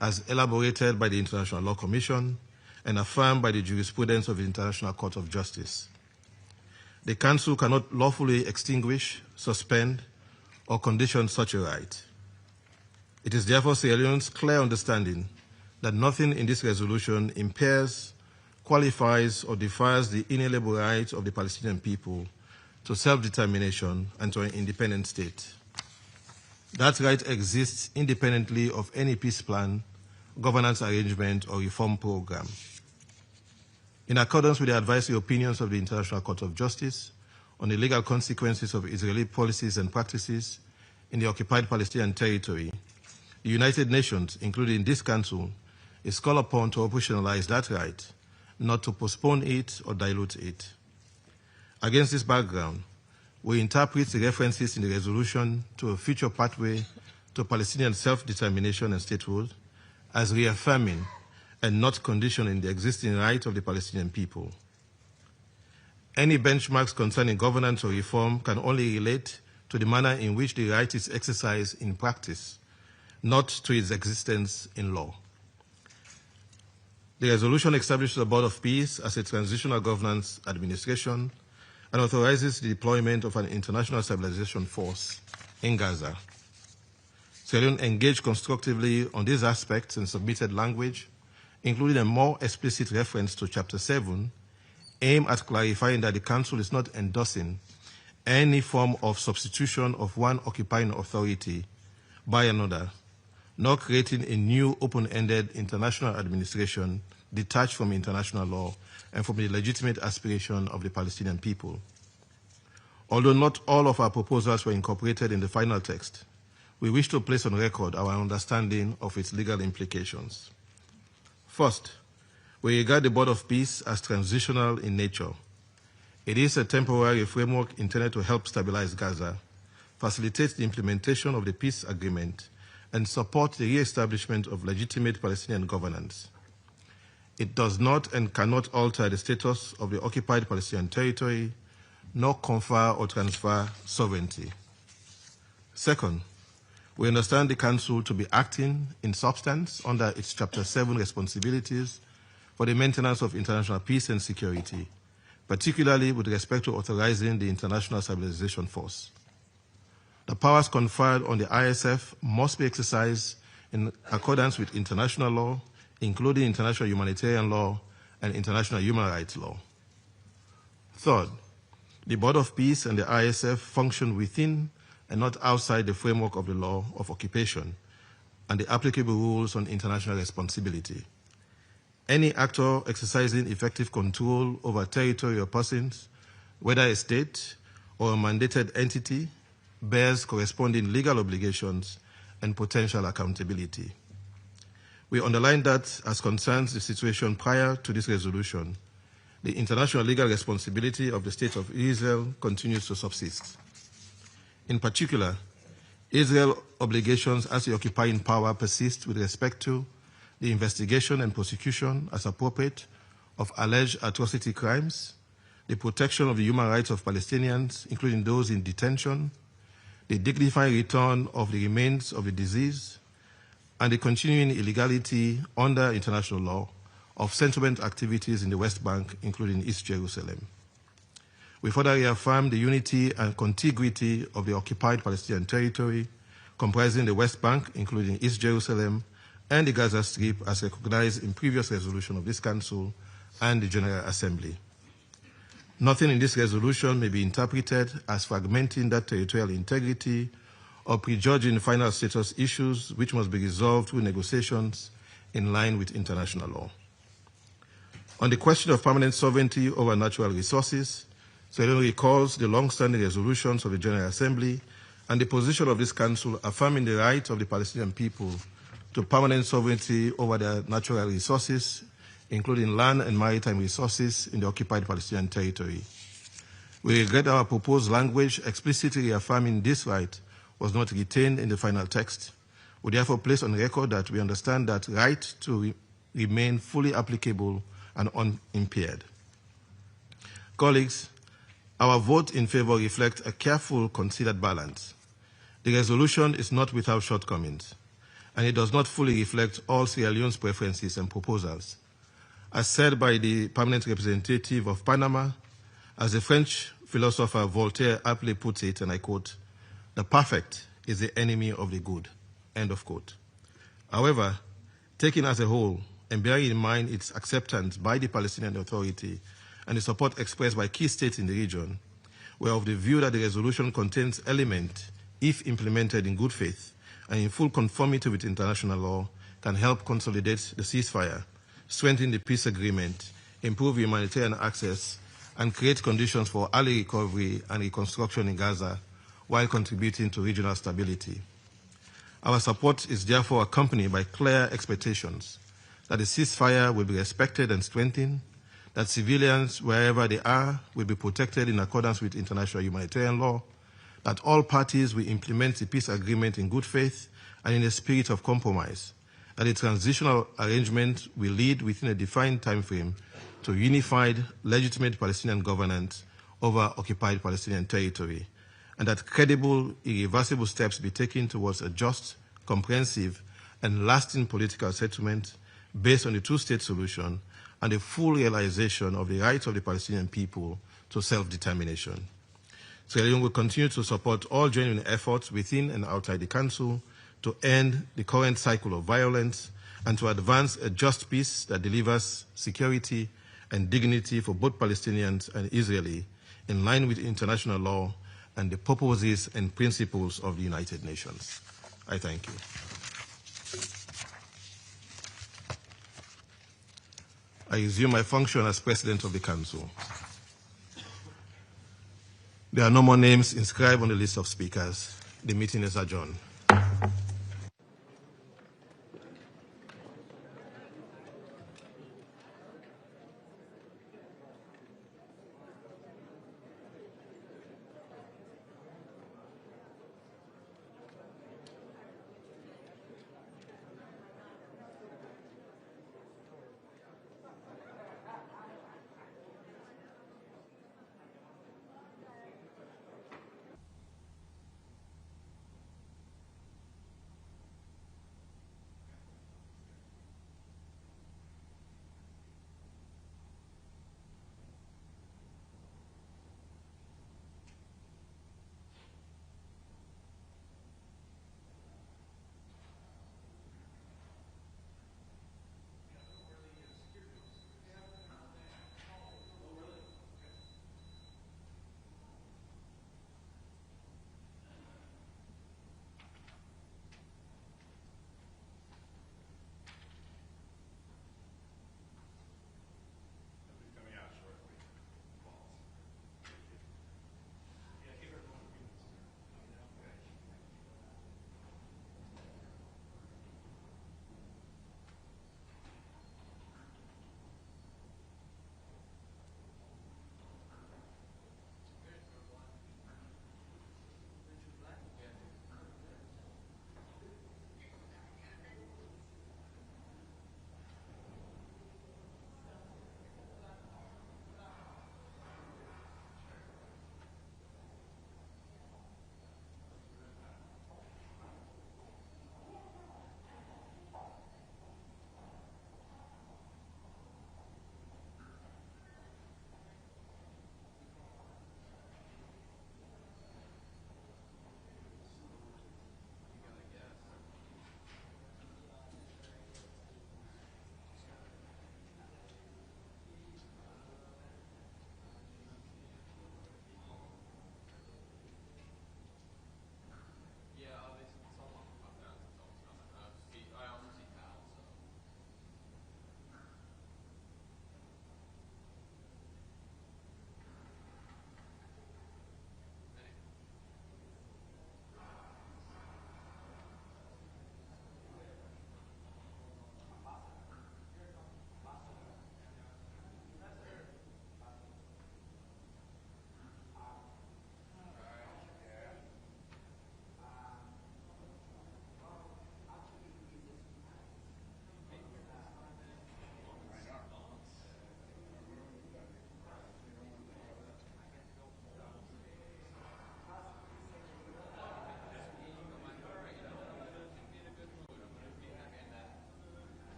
as elaborated by the International Law Commission and affirmed by the jurisprudence of the International Court of Justice. The Council cannot lawfully extinguish, suspend, or condition such a right. It is therefore Sierra Leone's clear understanding that nothing in this resolution impairs, qualifies, or defies the inalienable right of the Palestinian people to self-determination and to an independent state. That right exists independently of any peace plan, governance arrangement, or reform program. In accordance with the advisory opinions of the International Court of Justice on the legal consequences of Israeli policies and practices in the occupied Palestinian territory, the United Nations, including this Council, is called upon to operationalize that right, not to postpone it or dilute it. Against this background, we interpret the references in the resolution to a future pathway to Palestinian self-determination and statehood as reaffirming and not conditioning the existing right of the Palestinian people. Any benchmarks concerning governance or reform can only relate to the manner in which the right is exercised in practice, not to its existence in law. The resolution establishes a Board of Peace as a transitional governance administration and authorizes the deployment of an international stabilization force in Gaza. Sierra Leone engaged constructively on these aspects and submitted language, including a more explicit reference to Chapter 7, aimed at clarifying that the Council is not endorsing any form of substitution of one occupying authority by another, nor creating a new open-ended international administration detached from international law and from the legitimate aspiration of the Palestinian people. Although not all of our proposals were incorporated in the final text, we wish to place on record our understanding of its legal implications. First, we regard the Board of Peace as transitional in nature. It is a temporary framework intended to help stabilize Gaza, facilitate the implementation of the peace agreement, and support the re-establishment of legitimate Palestinian governance. It does not and cannot alter the status of the occupied Palestinian territory, nor confer or transfer sovereignty. Second, we understand the Council to be acting in substance under its Chapter 7 responsibilities for the maintenance of international peace and security, particularly with respect to authorizing the International Stabilization Force. The powers conferred on the ISF must be exercised in accordance with international law, including international humanitarian law and international human rights law. Third, the Board of Peace and the ISF function within and not outside the framework of the law of occupation and the applicable rules on international responsibility. Any actor exercising effective control over territory or persons, whether a state or a mandated entity, bears corresponding legal obligations and potential accountability. We underline that, as concerns the situation prior to this resolution, the international legal responsibility of the State of Israel continues to subsist. In particular, Israel's obligations as the occupying power persist with respect to the investigation and prosecution, as appropriate, of alleged atrocity crimes, the protection of the human rights of Palestinians, including those in detention, the dignified return of the remains of the deceased, and the continuing illegality under international law of settlement activities in the West Bank, including East Jerusalem. We further reaffirm the unity and contiguity of the occupied Palestinian territory, comprising the West Bank, including East Jerusalem, and the Gaza Strip, as recognized in previous resolution of this Council and the General Assembly. Nothing in this resolution may be interpreted as fragmenting that territorial integrity or prejudging final status issues which must be resolved through negotiations in line with international law. On the question of permanent sovereignty over natural resources, Sierra Leone recalls the long-standing resolutions of the General Assembly and the position of this Council affirming the right of the Palestinian people to permanent sovereignty over their natural resources, including land and maritime resources in the occupied Palestinian territory. We regret our proposed language explicitly reaffirming this right was not retained in the final text. We therefore place on record that we understand that right to remain fully applicable and unimpaired. Colleagues, our vote in favor reflects a careful, considered balance. The resolution is not without shortcomings, and it does not fully reflect all Sierra Leone's preferences and proposals. As said by the permanent representative of Panama, as the French philosopher Voltaire aptly puts it, and I quote, "The perfect is the enemy of the good," end of quote. However, taken as a whole, and bearing in mind its acceptance by the Palestinian Authority and the support expressed by key states in the region, we are of the view that the resolution contains elements, if implemented in good faith and in full conformity with international law, can help consolidate the ceasefire, strengthen the peace agreement, improve humanitarian access, and create conditions for early recovery and reconstruction in Gaza while contributing to regional stability. Our support is therefore accompanied by clear expectations that the ceasefire will be respected and strengthened, that civilians, wherever they are, will be protected in accordance with international humanitarian law, that all parties will implement the peace agreement in good faith and in a spirit of compromise, that the transitional arrangement will lead within a defined time frame to unified, legitimate Palestinian governance over occupied Palestinian territory, and that credible, irreversible steps be taken towards a just, comprehensive, and lasting political settlement based on the two-state solution and the full realization of the rights of the Palestinian people to self-determination. Sierra Leone will continue to support all genuine efforts within and outside the Council to end the current cycle of violence and to advance a just peace that delivers security and dignity for both Palestinians and Israeli in line with international law and the purposes and principles of the United Nations. I thank you. I resume my function as President of the Council. There are no more names inscribed on the list of speakers. The meeting is adjourned.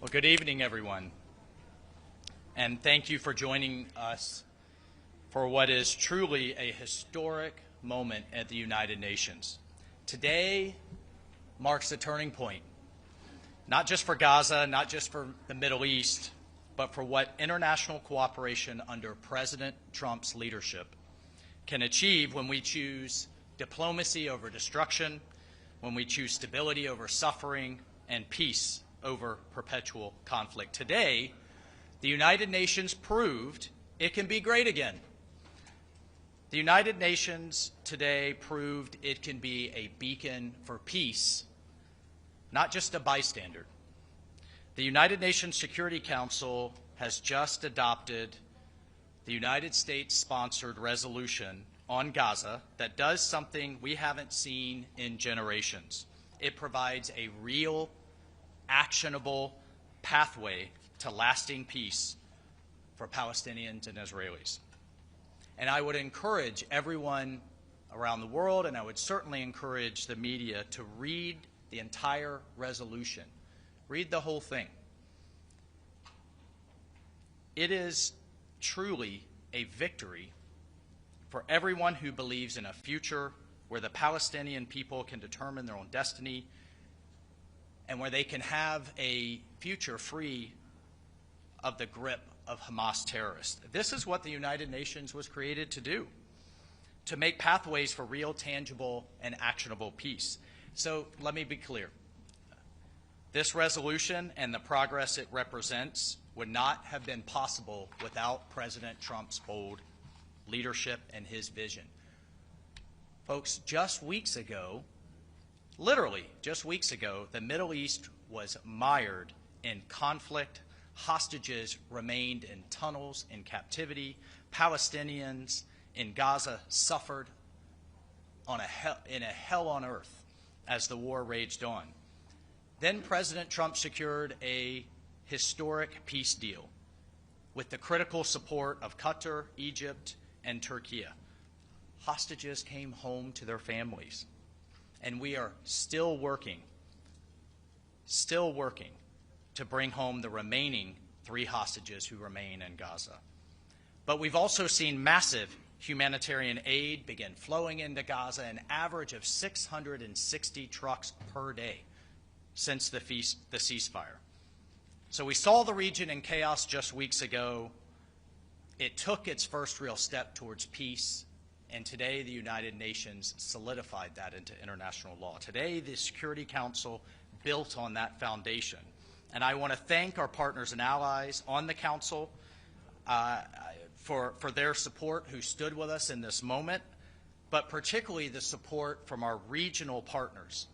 Well, good evening, everyone. And thank you for joining us for what is truly a historic moment at the United Nations. Today marks a turning point, not just for Gaza, not just for the Middle East, but for what international cooperation under President Trump's leadership can achieve when we choose diplomacy over destruction, when we choose stability over suffering, and peace over perpetual conflict. Today, the United Nations proved it can be great again. The United Nations today proved it can be a beacon for peace, not just a bystander. The United Nations Security Council has just adopted the United States-sponsored resolution on Gaza that does something we haven't seen in generations. It provides a real, actionable pathway to lasting peace for Palestinians and Israelis. And I would encourage everyone around the world, and I would certainly encourage the media to read the entire resolution. Read the whole thing. It is truly a victory for everyone who believes in a future where the Palestinian people can determine their own destiny and where they can have a future free of the grip of Hamas terrorists. This is what the United Nations was created to do, to make pathways for real, tangible, and actionable peace. So let me be clear. This resolution and the progress it represents would not have been possible without President Trump's bold leadership and his vision. Folks, just weeks ago, literally just weeks ago, the Middle East was mired in conflict. Hostages remained in tunnels in captivity. Palestinians in Gaza suffered in a hell on earth as the war raged on. Then President Trump secured a historic peace deal with the critical support of Qatar, Egypt, and Turkey. Hostages came home to their families. And we are still working to bring home the remaining 3 hostages who remain in Gaza. But we've also seen massive humanitarian aid begin flowing into Gaza, an average of 660 trucks per day since the ceasefire. So we saw the region in chaos just weeks ago. It took its first real step towards peace. And today, the United Nations solidified that into international law. Today, the Security Council built on that foundation. And I want to thank our partners and allies on the Council for their support, who stood with us in this moment, but particularly the support from our regional partners,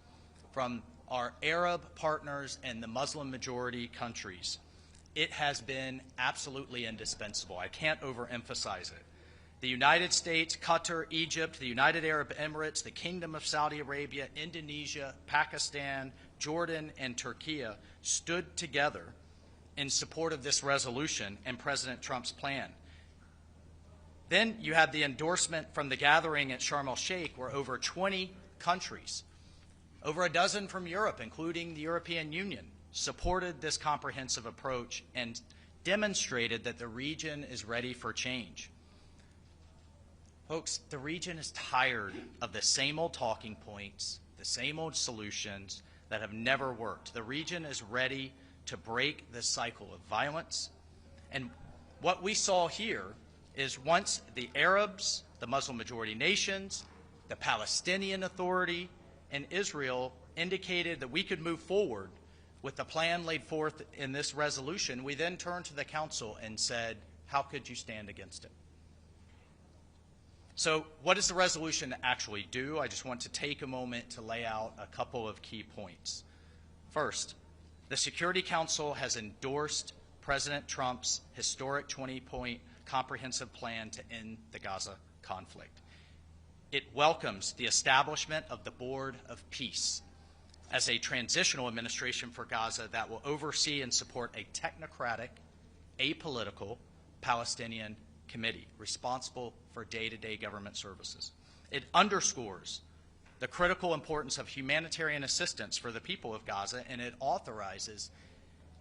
from our Arab partners and the Muslim-majority countries. It has been absolutely indispensable. I can't overemphasize it. The United States, Qatar, Egypt, the United Arab Emirates, the Kingdom of Saudi Arabia, Indonesia, Pakistan, Jordan, and Turkey stood together in support of this resolution and President Trump's plan. Then you had the endorsement from the gathering at Sharm el-Sheikh, where over 20 countries, over a dozen from Europe, including the European Union, supported this comprehensive approach and demonstrated that the region is ready for change. Folks, the region is tired of the same old talking points, the same old solutions that have never worked. The region is ready to break this cycle of violence. And what we saw here is once the Arabs, the Muslim-majority nations, the Palestinian Authority, and Israel indicated that we could move forward with the plan laid forth in this resolution, we then turned to the Council and said, how could you stand against it? So what does the resolution actually do? I just want to take a moment to lay out a couple of key points. First, the Security Council has endorsed President Trump's historic 20-point comprehensive plan to end the Gaza conflict. It welcomes the establishment of the Board of Peace as a transitional administration for Gaza that will oversee and support a technocratic, apolitical Palestinian committee responsible for day-to-day government services. It underscores the critical importance of humanitarian assistance for the people of Gaza, and it authorizes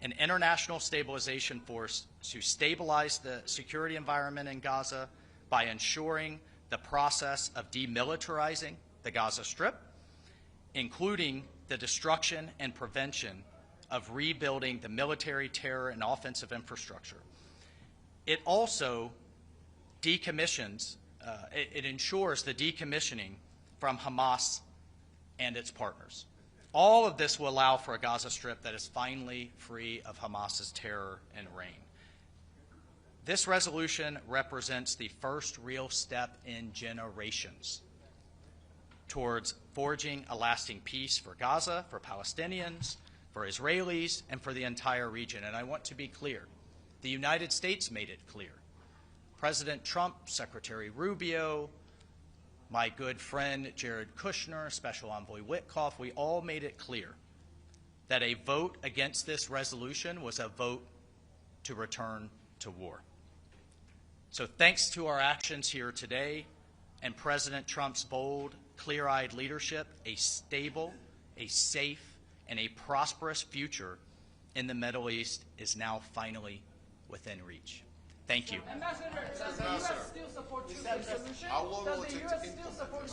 an international stabilization force to stabilize the security environment in Gaza by ensuring the process of demilitarizing the Gaza Strip, including the destruction and prevention of rebuilding the military, terror, and offensive infrastructure. It also decommissions, it ensures the decommissioning from Hamas and its partners. All of this will allow for a Gaza Strip that is finally free of Hamas's terror and reign. This resolution represents the first real step in generations towards forging a lasting peace for Gaza, for Palestinians, for Israelis, and for the entire region. And I want to be clear. The United States made it clear. President Trump, Secretary Rubio, my good friend Jared Kushner, Special Envoy Witkoff, we all made it clear that a vote against this resolution was a vote to return to war. So thanks to our actions here today and President Trump's bold, clear-eyed leadership, a stable, a safe, and a prosperous future in the Middle East is now finally within reach. Thank you. Ambassador, does the U.S. still support this resolution? Does the U.S. still support